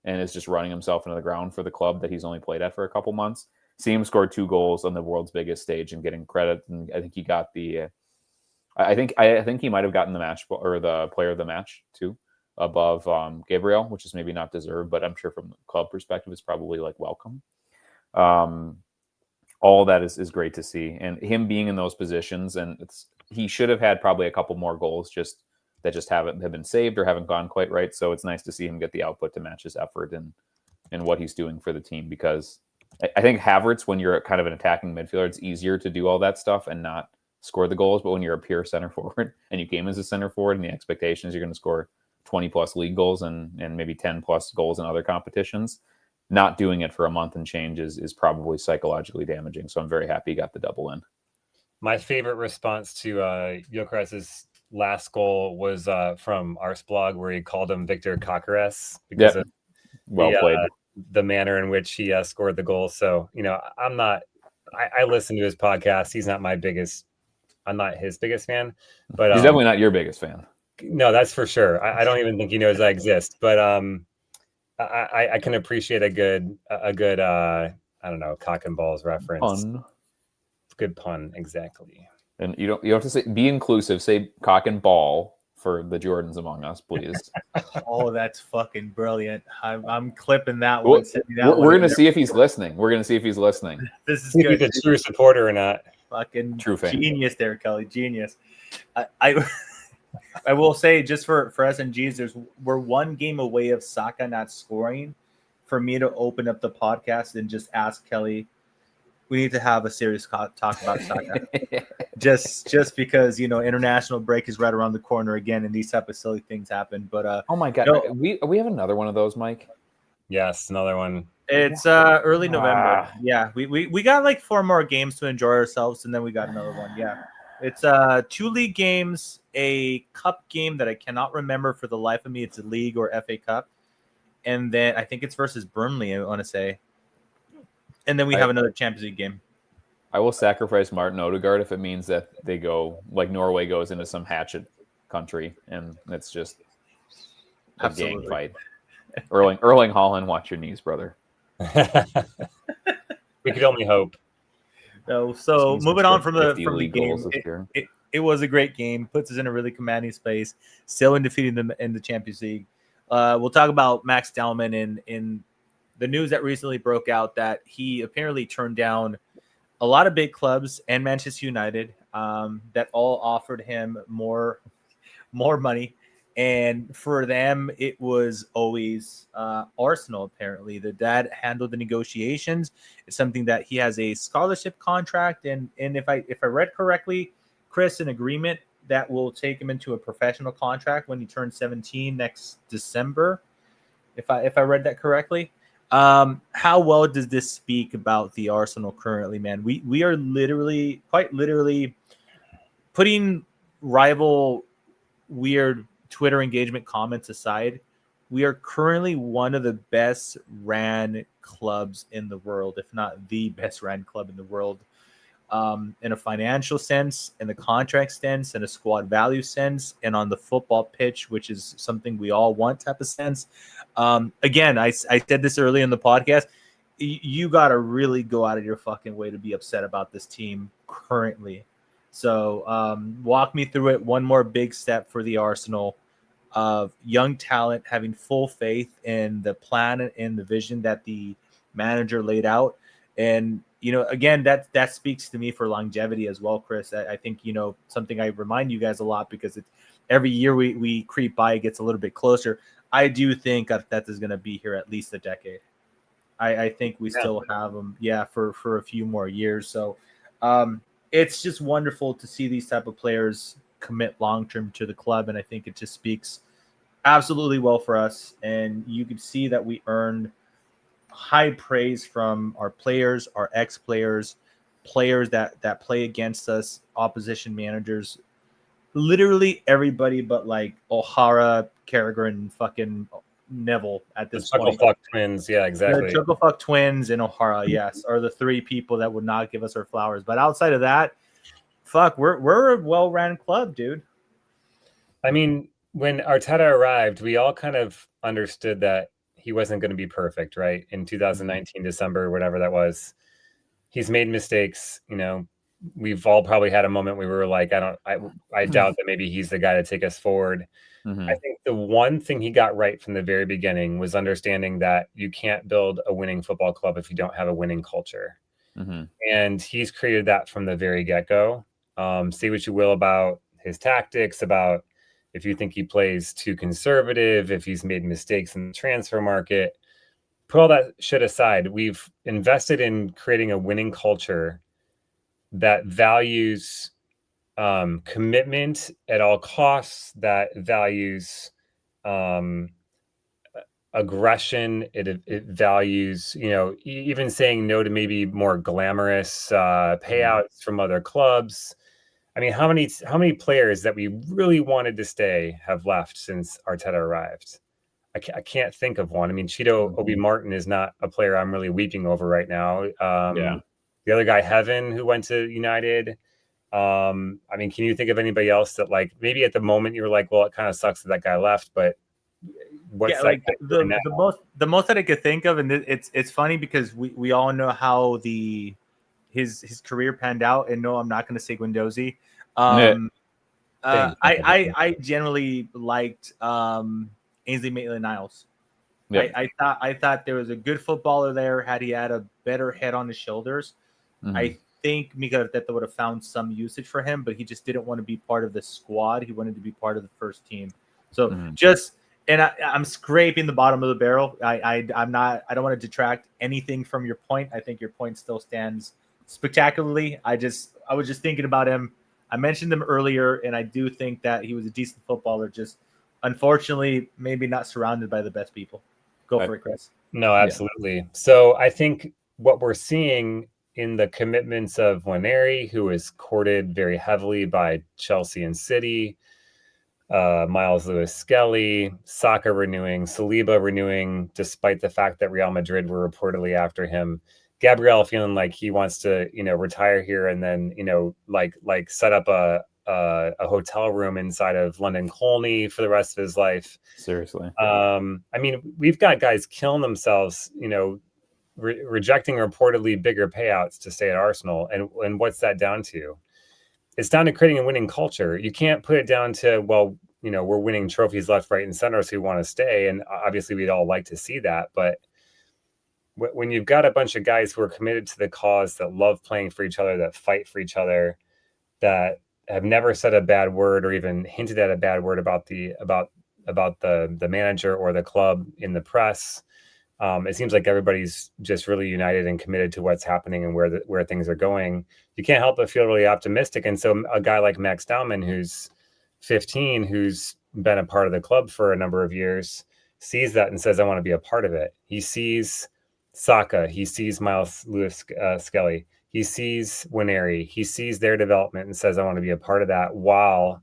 and is just running himself into the ground for the club that he's only played at for a couple months. See him score 2 goals on the world's biggest stage and getting credit. And I think he got the, I think he might have gotten the match or the player of the match too, above Gabriel, which is maybe not deserved, but I'm sure from the club perspective, it's probably like welcome. All that is great to see, and him being in those positions, and he should have had probably a couple more goals that haven't been saved or haven't gone quite right. So it's nice to see him get the output to match his effort and what he's doing for the team, because I think Havertz, when you're kind of an attacking midfielder, it's easier to do all that stuff and not score the goals. But when you're a pure center forward and you came as a center forward and the expectation is you're going to score 20 plus league goals and maybe 10 plus goals in other competitions, not doing it for a month and change is probably psychologically damaging. So I'm very happy he got the double in. My favorite response to Gyokeres' last goal was from Arsblog, where he called him Victor Gyokeres because of played. The manner in which he scored the goal. So, I listen to his podcast. He's not I'm not his biggest fan, but he's definitely not your biggest fan. No, that's for sure. I don't even think he knows I exist, but I can appreciate a good I don't know, cock and balls reference. Pun. Good pun, exactly. And you have to be inclusive. Say cock and ball for the Jordans among us, please. Oh, that's fucking brilliant. I'm clipping that one. We're going to see if he's listening. This is see good. if he's a true supporter or not. Fucking true fan. Genius there, Kelly. Genius. I will say, just for SNGs, we're one game away of Saka not scoring for me to open up the podcast and just ask Kelly, we need to have a serious talk about Saka. just because, international break is right around the corner again, and these type of silly things happen. But oh my God, we have another one of those, Mike. Yes, another one. It's early November. Yeah, we got like 4 more games to enjoy ourselves, and then we got another one. Yeah, it's 2 league games, a cup game that I cannot remember for the life of me. It's a league or FA Cup, and then I think it's versus Burnley, I want to say. And then we have another Champions League game. I will sacrifice Martin Odegaard if it means that they go, like Norway goes into some hatchet country, and it's just a gang fight. Erling Haaland, watch your knees, brother. We could only hope. So moving on from the game, it it was a great game. Puts us in a really commanding space. Still undefeated in the Champions League. We'll talk about Max Dowman in the news that recently broke out that he apparently turned down a lot of big clubs and Manchester United that all offered him more money. And for them, it was always Arsenal, apparently. The dad handled the negotiations. It's something that he has a scholarship contract. And if I read correctly, Chris, an agreement that will take him into a professional contract when he turns 17 next December, if I read that correctly. How well does this speak about the Arsenal currently, man? We are literally, quite literally, putting rival weird Twitter engagement comments aside. We are currently one of the best ran clubs in the world, if not the best ran club in the world. In a financial sense, in the contract sense, in a squad value sense, and on the football pitch, which is something we all want type of sense. Again, I said this early in the podcast. You got to really go out of your fucking way to be upset about this team currently. So walk me through it. One more big step for the Arsenal of young talent having full faith in the plan and in the vision that the manager laid out. And again, that speaks to me for longevity as well, Chris. I think something I remind you guys a lot, because it's every year we creep by, it gets a little bit closer. I do think that is going to be here at least a decade. I think we still have them, for a few more years. So it's just wonderful to see these type of players commit long term to the club, and I think it just speaks absolutely well for us. And you can see that we earned high praise from our players, our ex-players, players that play against us, opposition managers, literally everybody but like O'Hara, Carragher, and fucking Neville at this point. Chucklefuck twins, yeah, exactly. The Chucklefuck twins and O'Hara, yes, are the three people that would not give us our flowers. But outside of that, we're a well-ran club, dude. I mean, when Arteta arrived, we all kind of understood that he wasn't going to be perfect, right? In 2019, December, whatever that was, he's made mistakes. We've all probably had a moment where we were like, I doubt that maybe he's the guy to take us forward. I think the one thing he got right from the very beginning was understanding that you can't build a winning football club if you don't have a winning culture. And he's created that from the very get-go. Say what you will about his tactics, about if you think he plays too conservative, if he's made mistakes in the transfer market, put all that shit aside. We've invested in creating a winning culture that values commitment at all costs, that values aggression. It values, even saying no to maybe more glamorous payouts from other clubs. I mean, how many players that we really wanted to stay have left since Arteta arrived? I can't think of one. I mean, Cheeto Obi Martin is not a player I'm really weeping over right now. The other guy, Heaven, who went to United. I mean, can you think of anybody else that, like, maybe at the moment you were like, well, it kind of sucks that guy left, but what's like the most that I could think of, and it's funny because we all know how his career panned out, and no, I'm not going to say Guendouzi. I generally liked Ainsley Maitland-Niles. Yeah. I thought there was a good footballer there. Had he had a better head on his shoulders, I think Miguel Arteta would have found some usage for him, but he just didn't want to be part of the squad. He wanted to be part of the first team. So I'm scraping the bottom of the barrel. I don't want to detract anything from your point. I think your point still stands spectacularly. I was just thinking about him. I mentioned him earlier, and I do think that he was a decent footballer, just unfortunately maybe not surrounded by the best people. Go for it, Chris. No, absolutely. Yeah. So I think what we're seeing in the commitments of Waneri, who is courted very heavily by Chelsea and City, Miles Lewis-Skelly, Saka renewing, Saliba renewing, despite the fact that Real Madrid were reportedly after him. Gabriel feeling like he wants to, retire here and then, like set up a hotel room inside of London Colney for the rest of his life. Seriously. I mean, we've got guys killing themselves, rejecting reportedly bigger payouts to stay at Arsenal. And what's that down to? It's down to creating a winning culture. You can't put it down to, well, we're winning trophies left, right, and center, so we want to stay. And obviously we'd all like to see that. But when you've got a bunch of guys who are committed to the cause, that love playing for each other, that fight for each other, that have never said a bad word or even hinted at a bad word about the manager or the club in the press, it seems like everybody's just really united and committed to what's happening and where things are going. You can't help but feel really optimistic. And so a guy like Max Dowman, who's 15, who's been a part of the club for a number of years, sees that and says, I want to be a part of it. He sees Saka, he sees Miles Lewis Skelly, he sees Winery, he sees their development and says, I want to be a part of that while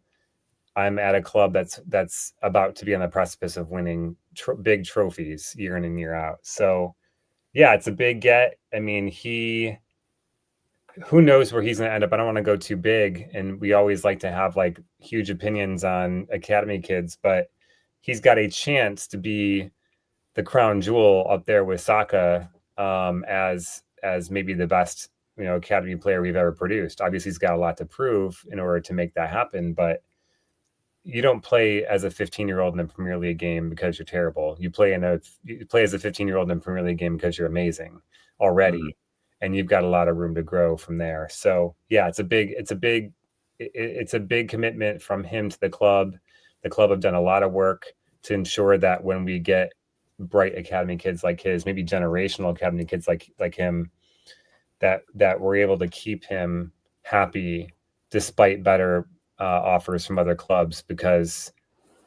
I'm at a club that's about to be on the precipice of winning big trophies year in and year out. So, yeah, it's a big get. I mean, who knows where he's going to end up. I don't want to go too big, and we always like to have like huge opinions on academy kids, but he's got a chance to be the crown jewel up there with Saka as maybe the best academy player we've ever produced. Obviously, he's got a lot to prove in order to make that happen, but you don't play as a 15-year-old in a Premier League game because you're terrible. You play as a 15-year-old in a Premier League game because you're amazing already. Mm-hmm. And you've got a lot of room to grow from there. So yeah, it's a big commitment from him to the club. The club have done a lot of work to ensure that when we get bright academy kids like his, maybe generational academy kids like him, that we're able to keep him happy despite better offers from other clubs, because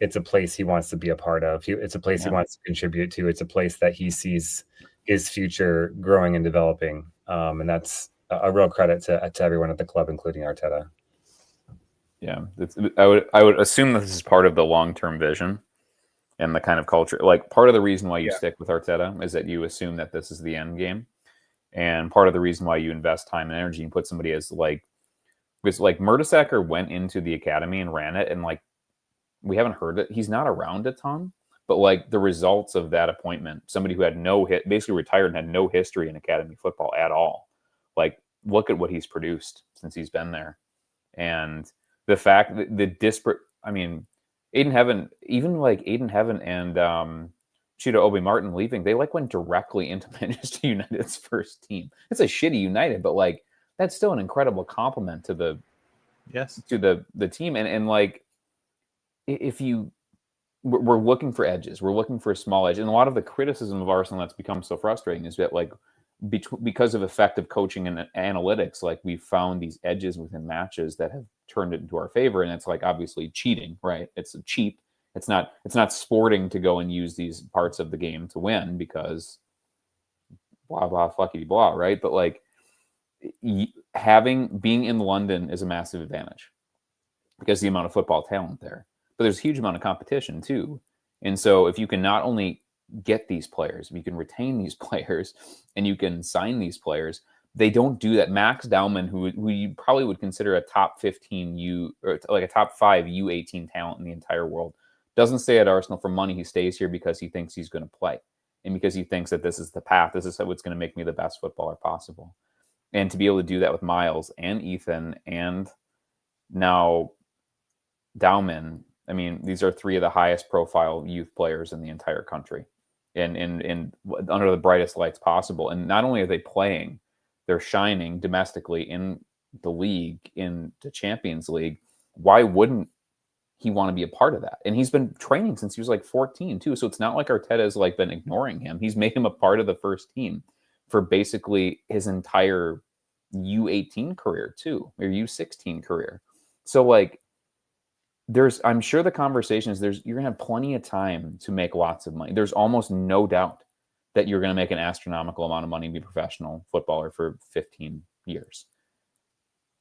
it's a place he wants to be a part of. It's a place he wants to contribute to. It's a place that he sees his future growing and developing. And that's a real credit to everyone at the club, including Arteta. Yeah, I would assume that this is part of the long-term vision and the kind of culture. Like, part of the reason why you stick with Arteta is that you assume that this is the end game, and part of the reason why you invest time and energy and put somebody as because Mertesacker went into the academy and ran it, and we haven't heard it. He's not around a ton. But the results of that appointment, somebody who had basically retired and had no history in academy football at all. Look at what he's produced since he's been there. And the fact that the disparate, I mean, Aiden Heaven and Chido Obi Martin leaving, they went directly into Manchester United's first team. It's a shitty United, but that's still an incredible compliment to the team. And if you, we're looking for edges. We're looking for a small edge. And a lot of the criticism of Arsenal that's become so frustrating is that because of effective coaching and analytics, we found these edges within matches that have turned it into our favor. And it's obviously cheating, right? It's cheap. It's not sporting to go and use these parts of the game to win because blah, blah, flucky blah, right? But being in London is a massive advantage because the amount of football talent there. But there's a huge amount of competition too. And so if you can not only get these players, if you can retain these players and you can sign these players, they don't do that. Max Dowman, who you probably would consider a top 15 or a top 5 U18 talent in the entire world, doesn't stay at Arsenal for money. He stays here because he thinks he's going to play and because he thinks that this is the path. This is what's going to make me the best footballer possible. And to be able to do that with Miles and Ethan and now Dowman, I mean, these are 3 of the highest profile youth players in the entire country and under the brightest lights possible. And not only are they playing, they're shining domestically in the league, in the Champions League. Why wouldn't he want to be a part of that? And he's been training since he was 14 too. So it's not like Arteta has been ignoring him. He's made him a part of the first team for basically his entire U18 career too, or U16 career. So I'm sure the conversation is you're going to have plenty of time to make lots of money. There's almost no doubt that you're going to make an astronomical amount of money and be a professional footballer for 15 years.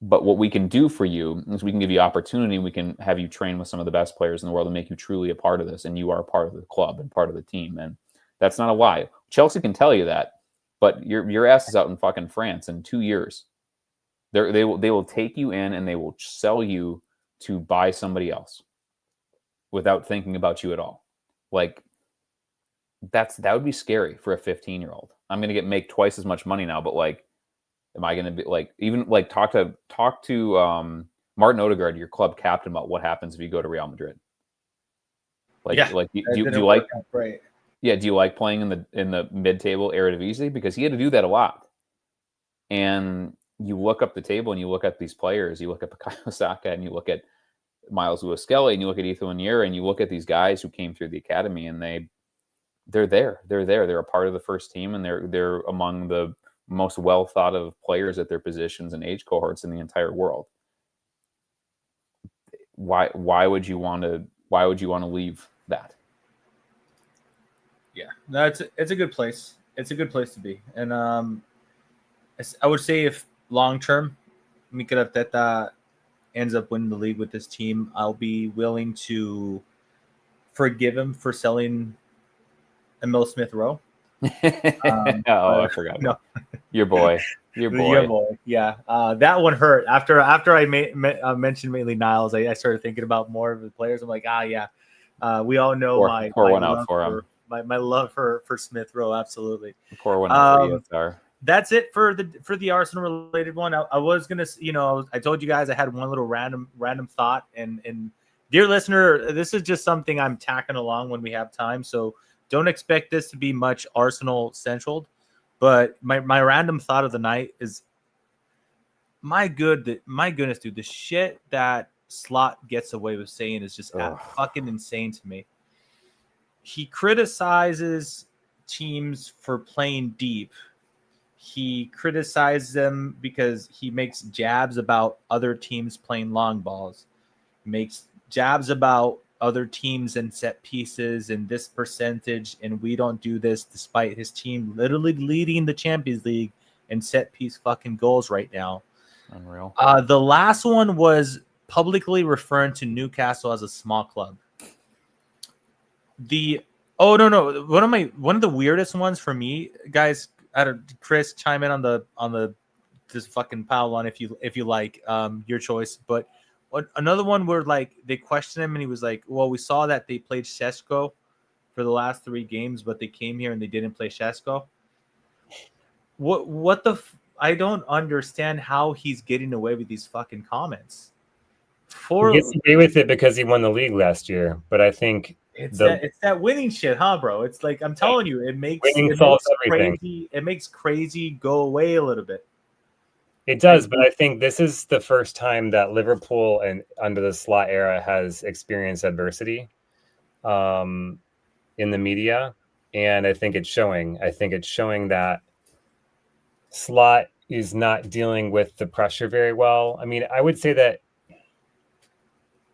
But what we can do for you is we can give you opportunity. We can have you train with some of the best players in the world and make you truly a part of this. And you are a part of the club and part of the team. And that's not a lie. Chelsea can tell you that, but your ass is out in fucking France in 2 years. They will take you in and they will sell you to buy somebody else without thinking about you at all. That would be scary for a 15-year-old. I'm going to make twice as much money now, but am I going to be even talk to Martin Odegaard, your club captain, about what happens if you go to Real Madrid? Do you like right? Yeah, do you like playing in the mid-table Eredivisie? Because he had to do that a lot. And you look up the table and you look at these players, you look at Bukayo Saka and you look at Miles Lewis Skelly and you look at Ethan Onyeka and you look at these guys who came through the academy and they're there. They're a part of the first team and they're among the most well thought of players at their positions and age cohorts in the entire world. Why would you want to leave that? Yeah, no, it's a good place. It's a good place to be, and I would say if long term, Mikel Arteta ends up winning the league with this team, I'll be willing to forgive him for selling Emil Smith Rowe. I forgot. No, Your boy. Yeah, that one hurt. After I mentioned mainly Niles, I started thinking about more of the players. I'm like, yeah, we all know pour one out for him. My love for Smith Rowe, absolutely. Pour one out for ESR. That's it for the Arsenal related one. I was gonna, I told you guys I had one little random thought, and dear listener, this is just something I'm tacking along when we have time, so don't expect this to be much Arsenal central. But my random thought of the night is, my goodness, dude, the shit that Slot gets away with saying is just fucking insane to me. He criticizes teams for playing deep. He criticizes them because he makes jabs about other teams playing long balls. He makes jabs about other teams and set pieces and this percentage, and we don't do this despite his team literally leading the Champions League in set piece fucking goals right now. Unreal. The last one was publicly referring to Newcastle as a small club. One of the weirdest ones for me, guys. Chris, chime in on the this fucking pile one if you like, your choice. But another one where like they questioned him and he was like, "Well, we saw that they played Šeško for the last 3 games, but they came here and they didn't play Šeško." What the? I don't understand how he's getting away with these fucking comments. He gets away with it because he won the league last year, but I think it's that winning shit, huh, bro? It's like, I'm telling you, it makes crazy go away a little bit. It does, but I think this is the first time that Liverpool and under the Slot era has experienced adversity in the media, and I think it's showing. I think it's showing that Slot is not dealing with the pressure very well. I mean, I would say that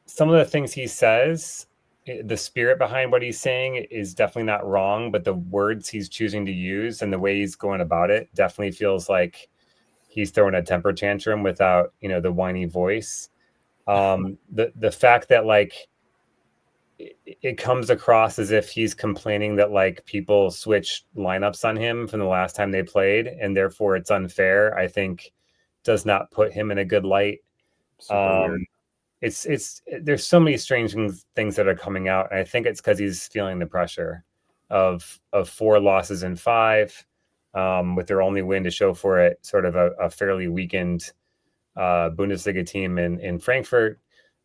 some of the things he says, the spirit behind what he's saying is definitely not wrong, but the words he's choosing to use and the way he's going about it definitely feels like he's throwing a temper tantrum without, the whiny voice. The fact that like it comes across as if he's complaining that like people switch lineups on him from the last time they played and therefore it's unfair, I think does not put him in a good light. Weird. It's there's so many strange things that are coming out, and I think it's because he's feeling the pressure of 4 losses in 5, with their only win to show for it, sort of a fairly weakened Bundesliga team in Frankfurt.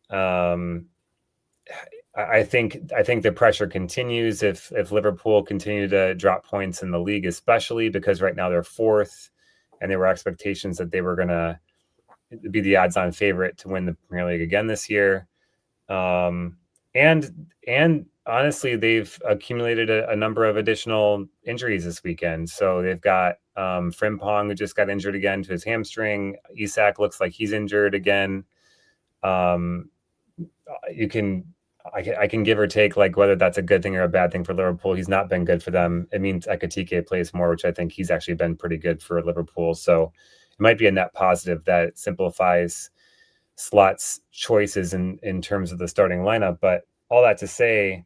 I think the pressure continues if Liverpool continue to drop points in the league, especially because right now they're 4th, and there were expectations that they were going to be the odds-on favorite to win the Premier League again this year. And honestly, they've accumulated a number of additional injuries this weekend. So they've got Frimpong, who just got injured again to his hamstring. Isak looks like he's injured again. I can give or take like whether that's a good thing or a bad thing for Liverpool. He's not been good for them. It means Ekitike plays more, which I think he's actually been pretty good for Liverpool. So it might be a net positive that it simplifies Slot's choices in terms of the starting lineup. But all that to say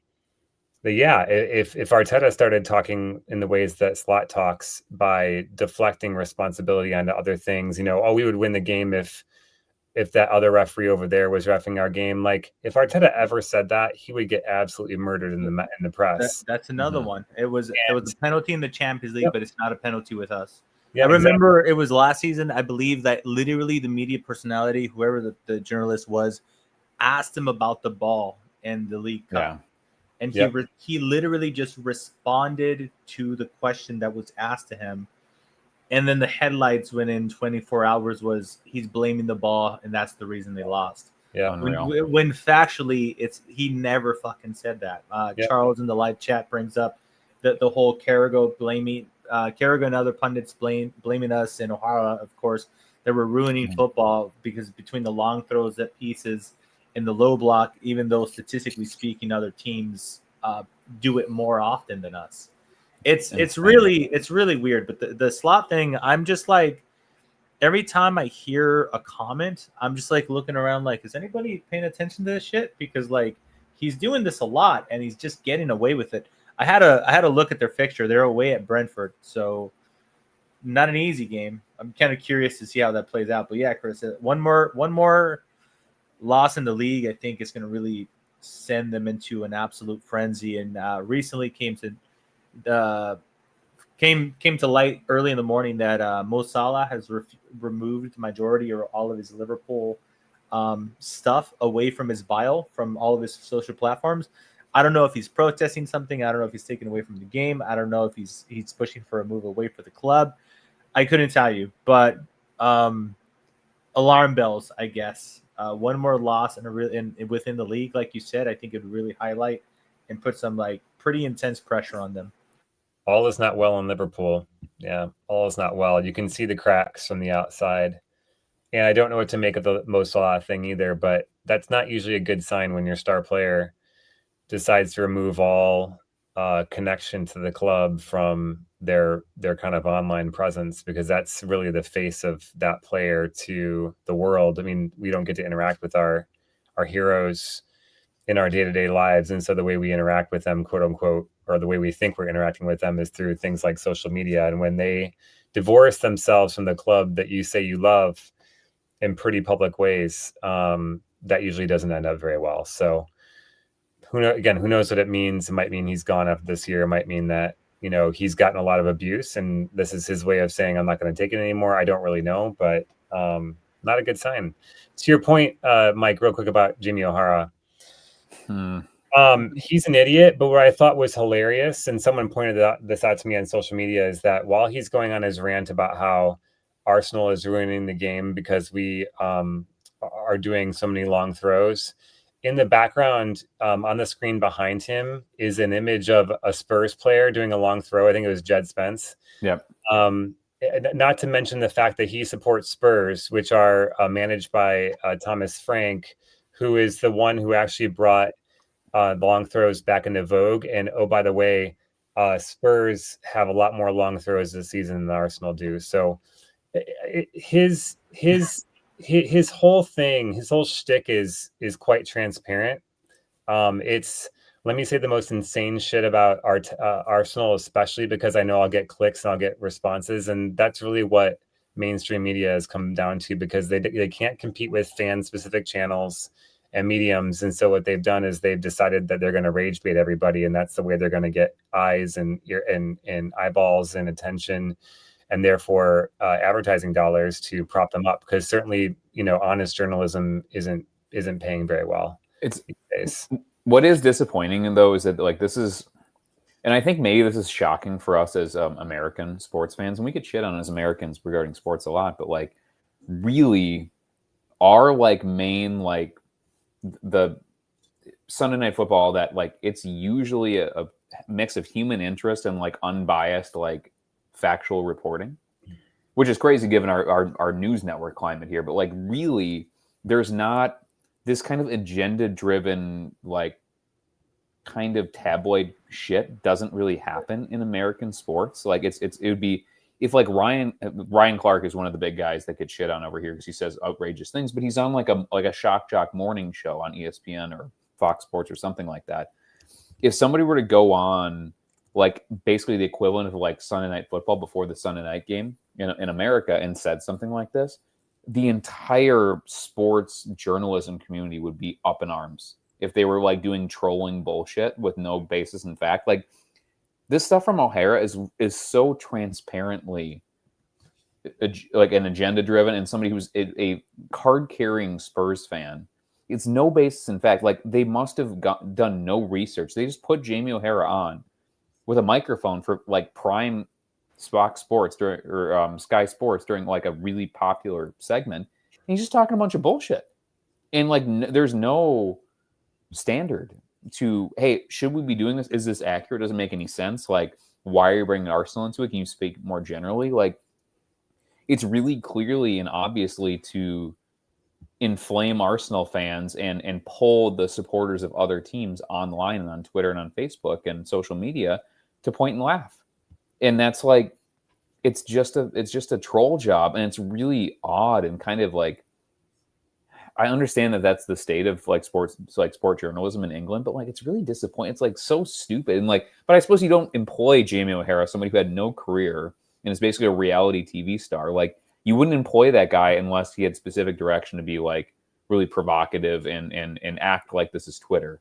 that, yeah, if Arteta started talking in the ways that Slot talks by deflecting responsibility onto other things, we would win the game if that other referee over there was reffing our game. Like if Arteta ever said that, he would get absolutely murdered in the press. That's another one. It was a penalty in the Champions League, but it's not a penalty with us. Yeah, I remember it was last season, I believe, that literally the media personality, whoever the journalist was, asked him about the ball and the League Cup. Yeah. And he literally just responded to the question that was asked to him. And then the headlights within 24 hours was he's blaming the ball, and that's the reason they lost. Yeah. When factually, he never fucking said that. Charles in the live chat brings up the whole Carragher blaming Carragher and other pundits blaming us, and O'Hara, of course, that were ruining football because between the long throws at pieces and the low block, even though statistically speaking, other teams do it more often than us. It's really weird. But the slot thing, I'm just like, every time I hear a comment, I'm just like looking around, like, is anybody paying attention to this shit? Because like he's doing this a lot, and he's just getting away with it. I had a look at their fixture. They're away at Brentford, so not an easy game. I'm kind of curious to see how that plays out. But yeah, Chris, one more loss in the league, I think, is going to really send them into an absolute frenzy. And recently came to light early in the morning that Mo Salah has removed majority or all of his Liverpool stuff away from his bio, from all of his social platforms. I don't know if he's protesting something. I don't know if he's taken away from the game. I don't know if he's pushing for a move away for the club. I couldn't tell you, but alarm bells, I guess. One more loss within the league, like you said, I think it would really highlight and put some like pretty intense pressure on them. All is not well in Liverpool. Yeah, all is not well. You can see the cracks from the outside. And I don't know what to make of the Mo Salah thing either, but that's not usually a good sign when your star player decides to remove all connection to the club from their kind of online presence, because that's really the face of that player to the world. I mean, we don't get to interact with our heroes in our day-to-day lives, and so the way we interact with them, quote unquote, or the way we think we're interacting with them, is through things like social media. And when they divorce themselves from the club that you say you love in pretty public ways, that usually doesn't end up very well. So who knows what it means? It might mean he's gone after this year. It might mean that, he's gotten a lot of abuse and this is his way of saying, I'm not going to take it anymore. I don't really know, but not a good sign. To your point, Mike, real quick about Jimmy O'Hara. He's an idiot, but what I thought was hilarious, and someone pointed this out to me on social media, is that while he's going on his rant about how Arsenal is ruining the game because we are doing so many long throws, in the background, on the screen behind him, is an image of a Spurs player doing a long throw. I think it was Jed Spence. Yep. Not to mention the fact that he supports Spurs, which are managed by Thomas Frank, who is the one who actually brought the long throws back into vogue. And oh, by the way, Spurs have a lot more long throws this season than Arsenal do. So his whole thing, his whole shtick is quite transparent. It's, let me say the most insane shit about our Arsenal, especially because I know I'll get clicks and I'll get responses, and that's really what mainstream media has come down to, because they can't compete with fan specific channels and mediums. And so what they've done is they've decided that they're going to rage bait everybody, and that's the way they're going to get eyes and ear and eyeballs and attention, and therefore advertising dollars to prop them up. Because certainly, honest journalism isn't paying very well. What is disappointing though is that like this is, and I think maybe this is shocking for us as American sports fans, and we get shit on as Americans regarding sports a lot, but like really our like main like the Sunday Night Football, that like it's usually a mix of human interest and like unbiased like factual reporting, which is crazy given our news network climate here. But like really there's not this kind of agenda driven like kind of tabloid shit doesn't really happen in American sports. Like it would be if like Ryan Clark is one of the big guys that gets shit on over here because he says outrageous things, but he's on like a shock jock morning show on ESPN or Fox Sports or something like that. If somebody were to go on like basically the equivalent of like Sunday Night Football before the Sunday night game in America and said something like this, the entire sports journalism community would be up in arms if they were like doing trolling bullshit with no basis in fact. Like this stuff from O'Hara is so transparently like an agenda driven, and somebody who's a card carrying Spurs fan. It's no basis in fact. Like they must have done no research. They just put Jamie O'Hara on with a microphone for like prime Fox Sports or Sky Sports during like a really popular segment. And he's just talking a bunch of bullshit. And like there's no standard to, hey, should we be doing this? Is this accurate? Doesn't make any sense. Like, why are you bringing Arsenal into it? Can you speak more generally? Like, it's really clearly and obviously to inflame Arsenal fans and pull the supporters of other teams online and on Twitter and on Facebook and social media to point and laugh. And that's like, it's just a troll job, and it's really odd and kind of like, I understand that that's the state of like sports, like sport journalism in England, but like it's really disappointing. It's like so stupid, and like, but I suppose you don't employ Jamie O'Hara, somebody who had no career and is basically a reality TV star. Like, you wouldn't employ that guy unless he had specific direction to be like really provocative and act like this is Twitter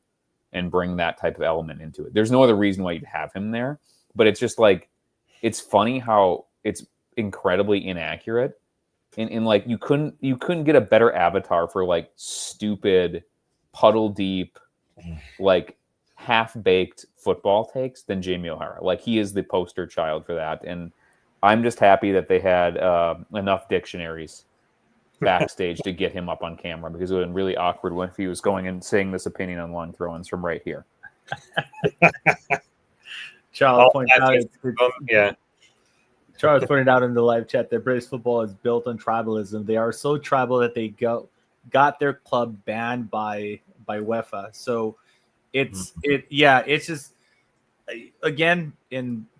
and bring that type of element into it. There's no other reason why you'd have him there, but it's just like, it's funny how it's incredibly inaccurate. And like, you couldn't get a better avatar for like stupid, puddle deep, like half-baked football takes than Jamie O'Hara. Like, he is the poster child for that. And I'm just happy that they had enough dictionaries backstage to get him up on camera, because it would have been really awkward if he was going and saying this opinion on long throw-ins from right here. Charles pointed out, yeah. Charles pointed out in the live chat that British football is built on tribalism. They are so tribal that they got their club banned by UEFA. So it's just, again,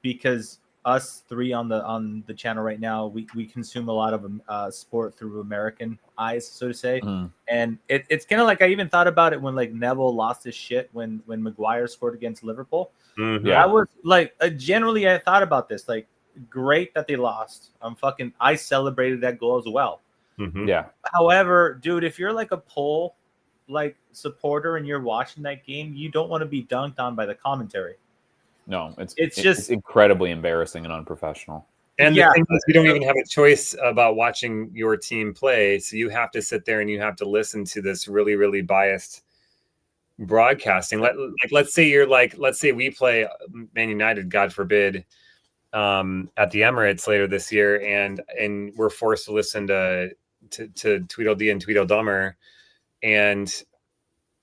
because us three on the channel right now, we consume a lot of sport through American eyes, so to say. And it's kind of like, I even thought about it when like Neville lost his shit when Maguire scored against Liverpool. I was like, generally I thought about this, like, great that they lost. I celebrated that goal as well. Yeah. However, dude, if you're like a poll like supporter and you're watching that game, you don't want to be dunked on by the commentary. No, it's just incredibly embarrassing and unprofessional. And the thing is, you don't even have a choice about watching your team play, so you have to sit there and you have to listen to this really, really biased broadcasting. Let's say we play Man United, God forbid, at the Emirates later this year, and we're forced to listen to Tweedledee and Tweedledummer, and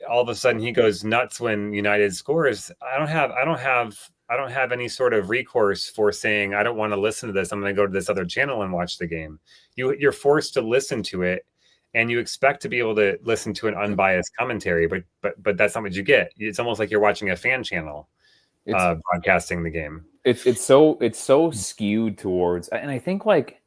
all of a sudden he goes nuts when United scores. I don't have any sort of recourse for saying, I don't want to listen to this, I'm going to go to this other channel and watch the game. You're forced to listen to it, and you expect to be able to listen to an unbiased commentary, but that's not what you get. It's almost like you're watching a fan channel broadcasting the game. It's so skewed towards, and I think like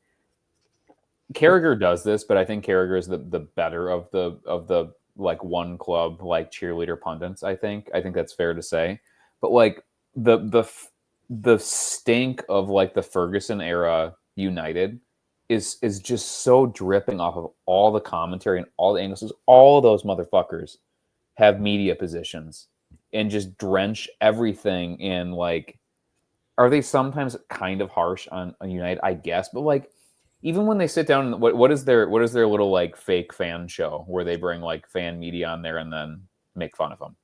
Carragher does this, but I think Carragher is the better of the like one club, like cheerleader pundits. I think that's fair to say. But like the stink of like the Ferguson era United is just so dripping off of all the commentary and all the angles. All of those motherfuckers have media positions and just drench everything in like. Are they sometimes kind of harsh on United? I guess, but like, even when they sit down, what is their little like fake fan show where they bring like fan media on there and then make fun of them?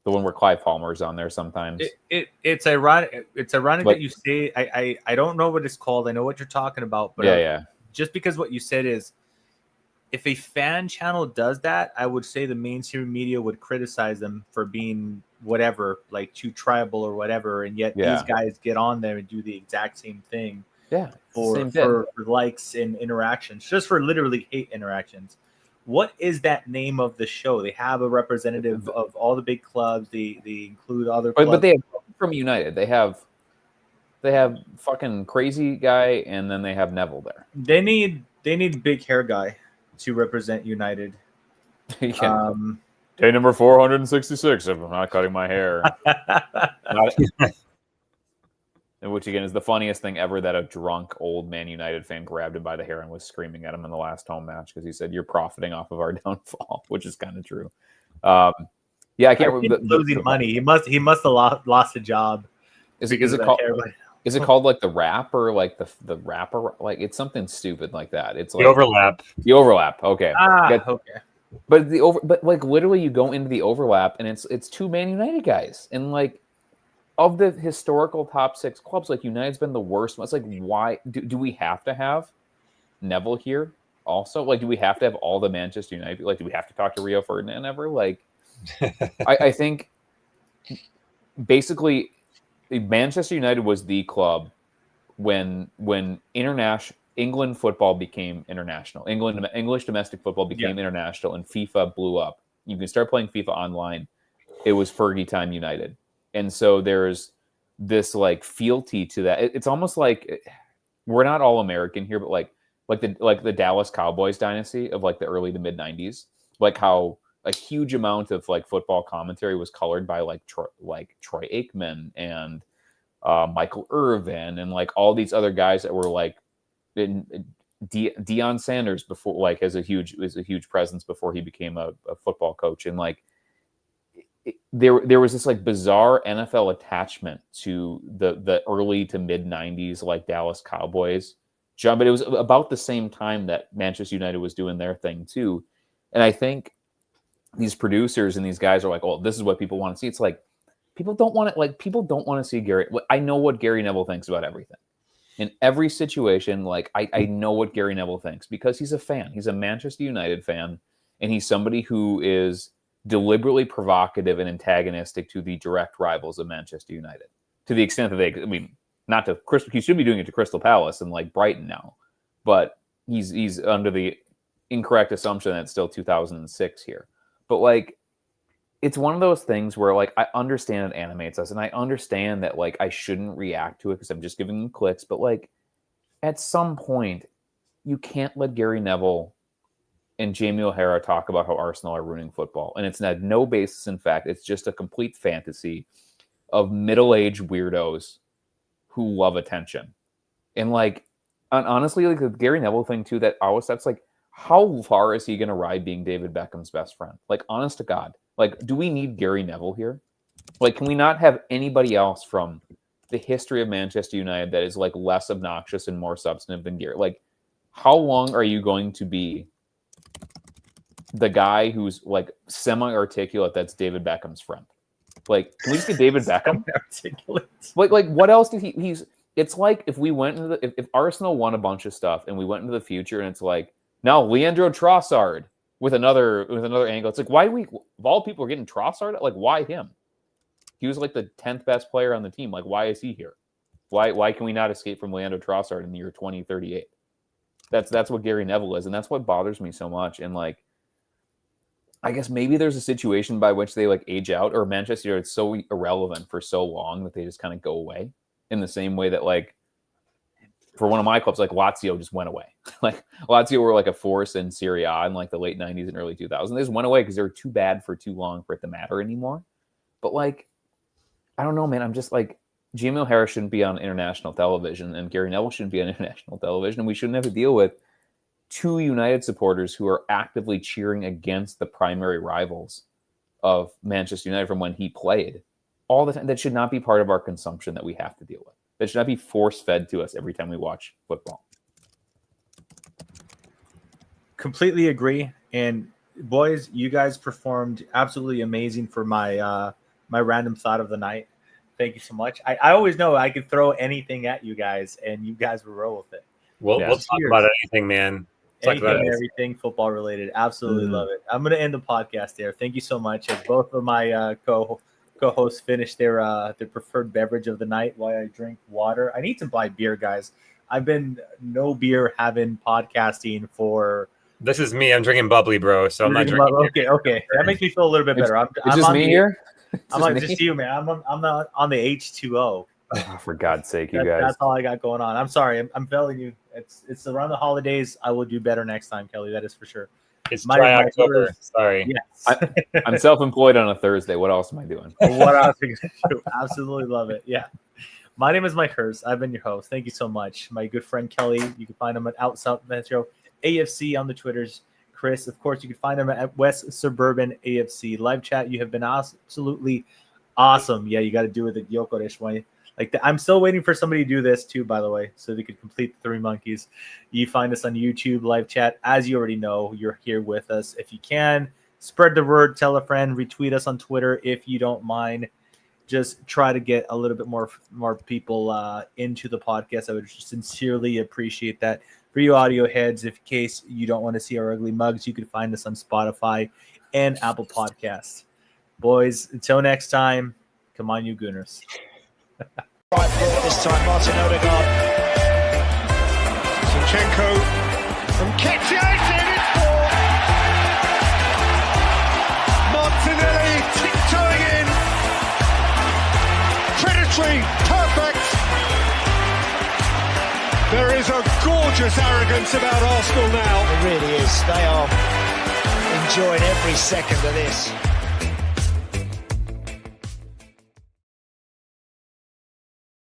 The one where Clive Palmer's on there sometimes. It's ironic. It's ironic Like, that you say. I don't know what it's called. I know what you're talking about, but just because what you said is, if a fan channel does that, I would say the mainstream media would criticize them for being whatever, like too tribal or whatever, and yet these guys get on there and do the exact same thing. For likes and interactions, just for literally hate interactions. What is that name of the show? They have a representative of all the big clubs. They include other clubs. But they have from United. They have fucking crazy guy, and then they have Neville there. They need big hair guy to represent United. Day number 466 if I'm not cutting my hair. Which again is the funniest thing ever, that a drunk old Man United fan grabbed him by the hair and was screaming at him in the last home match because he said, "You're profiting off of our downfall," which is kind of true. I can't remember. Losing money. He must have lost a job. Is it called like the Rap, or like the rapper? Like, it's something stupid like that. It's like the overlap. The overlap. Okay. Okay. But but like literally, you go into the overlap and it's two Man United guys, and like, of the historical top six clubs, like United's been the worst. It's like, why do we have to have Neville here also? Like, do we have to have all the Manchester United? Like, do we have to talk to Rio Ferdinand ever? Like, I think basically Manchester United was the club when England football became international. English domestic football became international, and FIFA blew up. You can start playing FIFA online. It was Fergie time United. And so there's this like fealty to that. It's almost like we're not all American here, but like the Dallas Cowboys dynasty of like the early to mid 90s, like how a huge amount of like football commentary was colored by like Troy Aikman and Michael Irvin and like all these other guys that were like Deion Sanders before, like was a huge presence before he became a football coach. And like there was this like bizarre NFL attachment to the early to mid 90s like Dallas Cowboys. But it was about the same time that Manchester United was doing their thing too. And I think these producers and these guys are like, oh, this is what people want to see. It's like people don't want to see Gary. I know what Gary Neville thinks about everything. In every situation, like I know what Gary Neville thinks because he's a fan. He's a Manchester United fan, and he's somebody who is deliberately provocative and antagonistic to the direct rivals of Manchester United. To the extent that not to Crystal, he should be doing it to Crystal Palace and like Brighton now, but he's under the incorrect assumption that it's still 2006 here. But like, it's one of those things where like I understand it animates us, and I understand that like I shouldn't react to it because I'm just giving them clicks. But like, at some point, you can't let Gary Neville and Jamie O'Hara talk about how Arsenal are ruining football, and it's had no basis in fact. It's just a complete fantasy of middle-aged weirdos who love attention. And like, honestly, like the Gary Neville thing too, that's like, how far is he going to ride being David Beckham's best friend? Like, honest to God, like, do we need Gary Neville here? Like, can we not have anybody else from the history of Manchester United that is like less obnoxious and more substantive than Gary? Like, how long are you going to be the guy who's like semi-articulate that's David Beckham's friend? Like, can we just get David Beckham? Like what else did he's it's like if we went into if Arsenal won a bunch of stuff and we went into the future and it's like, now Leandro Trossard with another angle. It's like, why we of all people are getting Trossard? Like, why him? He was like the 10th best player on the team. Like, why is he here? Why can we not escape from Leandro Trossard in the year 2038? That's what Gary Neville is, and that's what bothers me so much. And like, I guess maybe there's a situation by which they like age out, or Manchester United is so irrelevant for so long that they just kind of go away in the same way that like for one of my clubs, like Lazio just went away. Like Lazio were like a force in Serie A in like the late 90s and early 2000s. They just went away because they were too bad for too long for it to matter anymore. But like, I don't know, man. I'm just like, Jamie O'Hara shouldn't be on international television and Gary Neville shouldn't be on international television. And we shouldn't have to deal with two United supporters who are actively cheering against the primary rivals of Manchester United from when he played all the time. That should not be part of our consumption that we have to deal with. That should not be force-fed to us every time we watch football. Completely agree. And boys, you guys performed absolutely amazing for my my random thought of the night. Thank you so much. I always know I could throw anything at you guys, and you guys will roll with it. We'll talk about anything, man. Anything and everything football related. Absolutely love it. I'm going to end the podcast there. Thank you so much. As both of my co-hosts finish their preferred beverage of the night while I drink water. I need to buy beer, guys. I've been no beer having podcasting for. This is me. I'm drinking bubbly, bro. So I'm not drinking. Okay. That makes me feel a little bit better. It's just me here. I'm like just you, man. I'm not on the H2O. Oh, for God's sake, you guys. That's all I got going on. I'm sorry. I'm telling you, it's around the holidays. I will do better next time, Kelly. That is for sure. It's dry October. Sorry. Yes. I'm self-employed on a Thursday. What else am I doing? What else are you going to do? Absolutely love it. Yeah. My name is Mike Hurst. I've been your host. Thank you so much. My good friend Kelly. You can find him at Out South Metro AFC on the Twitters. Chris, of course, you can find him at West Suburban AFC. Live chat. You have been absolutely awesome. Yeah, you got to do it the Gyokeres way. I'm still waiting for somebody to do this too, by the way, so they could complete the 3 monkeys. You find us on YouTube live chat. As you already know, you're here with us. If you can, spread the word, tell a friend, retweet us on Twitter if you don't mind. Just try to get a little bit more people into the podcast. I would sincerely appreciate that. For you audio heads, in case you don't want to see our ugly mugs, you can find us on Spotify and Apple Podcasts. Boys, until next time, come on, you Gooners. Right foot this time, Martin Odegaard. Zinchenko from Ketiate, it's 4. Martinelli tiptoeing in. Predatory There is a gorgeous arrogance about Arsenal now. It really is. They are enjoying every second of this.